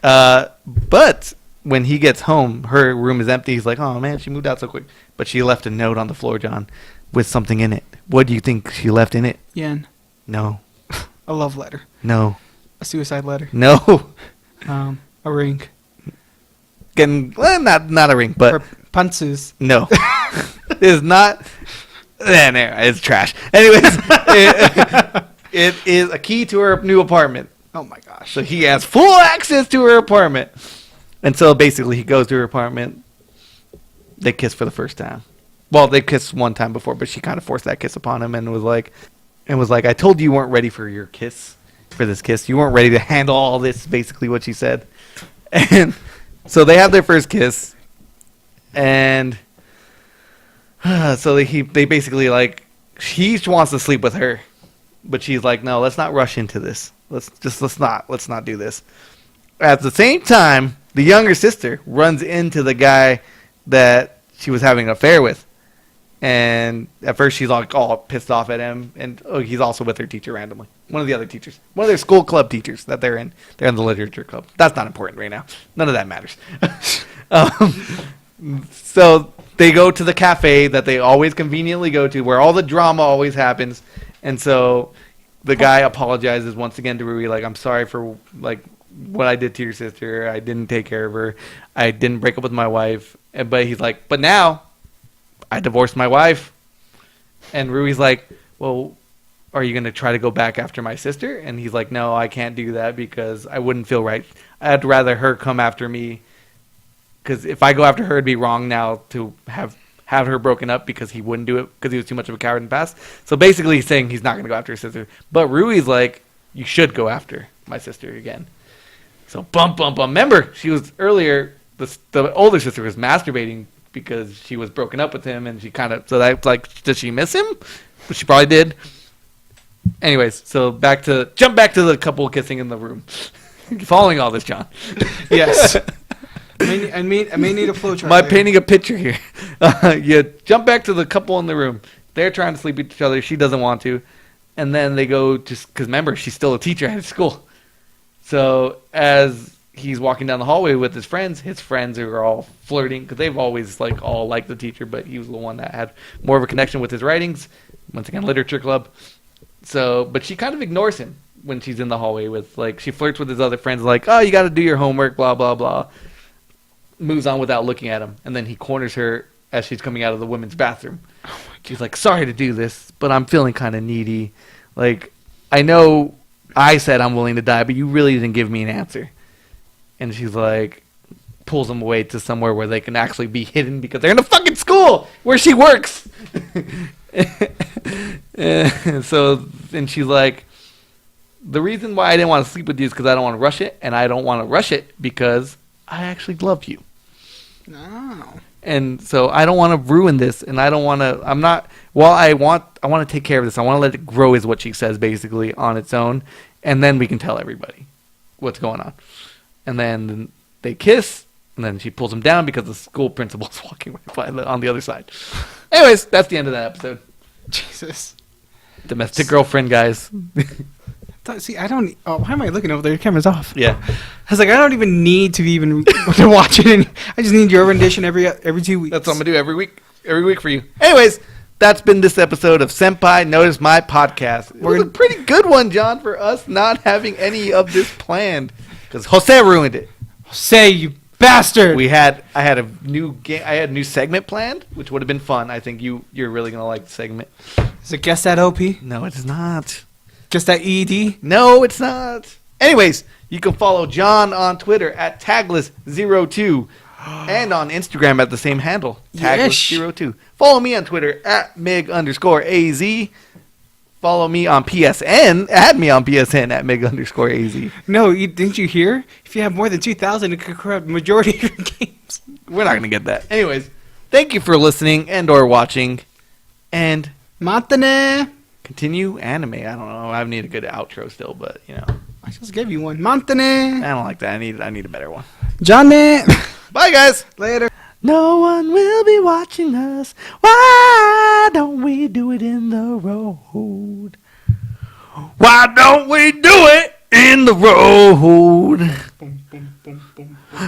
But when he gets home, her room is empty. He's like, oh, man, she moved out so quick. But she left a note on the floor, John, with something in it. What do you think she left in it? Yen. No. A love letter. No. A suicide letter. No. A ring. Not a ring, but... Or pantsus. No. It's not... It's trash. Anyways, it is a key to her new apartment. Oh, my gosh. So he has full access to her apartment. And so basically he goes to her apartment. They kiss for the first time. Well, they kissed one time before, but she kind of forced that kiss upon him and was like, I told you weren't ready for your kiss, for this kiss. You weren't ready to handle all this, basically what she said. And so they have their first kiss. And so they basically, like, he wants to sleep with her. But she's like, no, let's not rush into this. Let's not do this. At the same time, the younger sister runs into the guy that she was having an affair with. And at first she's like all pissed off at him. And he's also with her teacher randomly. One of the other teachers. One of their school club teachers that they're in. They're in the literature club. That's not important right now. None of that matters. So they go to the cafe that they always conveniently go to, where all the drama always happens. And so the guy apologizes once again to Rui, like, I'm sorry for, like, what I did to your sister. I didn't take care of her. I didn't break up with my wife. But he's like, but now I divorced my wife. And Rui's like, well, are you going to try to go back after my sister? And he's like, no, I can't do that because I wouldn't feel right. I'd rather her come after me. Because if I go after her, it'd be wrong now to have her broken up because he wouldn't do it because he was too much of a coward in the past. So basically he's saying he's not going to go after his sister. But Rui's like, you should go after my sister again. So bum. Remember, she was earlier, the older sister was masturbating because she was broken up with him. And she kind of, so that's like, does she miss him? But she probably did. Anyways, so jump back to the couple kissing in the room. Following all this, John. Yes. I may need a flowchart. Am I painting a picture here? You jump back to the couple in the room. They're trying to sleep with each other. She doesn't want to. And then they go just because remember, she's still a teacher at school. So as he's walking down the hallway with his friends are all flirting because they've always all liked the teacher, but he was the one that had more of a connection with his writings. Once again, literature club. So, but she kind of ignores him when she's in the hallway with she flirts with his other friends like, oh, you got to do your homework, blah, blah, blah. Moves on without looking at him. And then he corners her as she's coming out of the women's bathroom. She's like, sorry to do this, but I'm feeling kind of needy. I know I said I'm willing to die, but you really didn't give me an answer. And she's like, pulls him away to somewhere where they can actually be hidden because they're in a fucking school where she works. And she's like, the reason why I didn't want to sleep with you is because I don't want to rush it, and I don't want to rush it because I actually love you. No. And so I don't want to ruin this, and I don't want to. I'm not. Well, I want to take care of this. I want to let it grow, is what she says basically on its own, and then we can tell everybody what's going on. And then they kiss, and then she pulls him down because the school principal's walking right by on the other side. Anyways, that's the end of that episode. Jesus. Domestic girlfriend, guys. See, I don't. Oh, why am I looking over there? Your camera's off. Yeah. I was like, I don't even need to even to watch it. And I just need your rendition every 2 weeks. That's what I'm gonna do every week for you. Anyways, that's been this episode of Senpai Notice My Podcast. It was a pretty good one, John, for us not having any of this planned because Jose ruined it. Say you bastard. I had a new segment planned, which would have been fun. I think you're really gonna like the segment. Is it guess that OP? No, it is not. Guess that ED? No, it's not. Anyways, you can follow John on Twitter at tagless02 and on Instagram at the same handle, tagless02. Follow me on Twitter at mig_az. Follow me on PSN. Add me on PSN at mig_az. No, didn't you hear? If you have more than 2,000, it could corrupt majority of your games. We're not going to get that. Anyways, thank you for listening and or watching. And Matane. continue anime. I don't know. I need a good outro still, but I just gave you one. Matane. I don't like that. I need a better one. Johnny. Bye, guys. Later. No one will be watching us. Why don't we do it in the road? Why don't we do it in the road?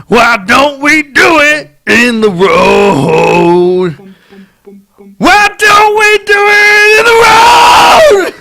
Why don't we do it in the road? Why don't we do it in the road?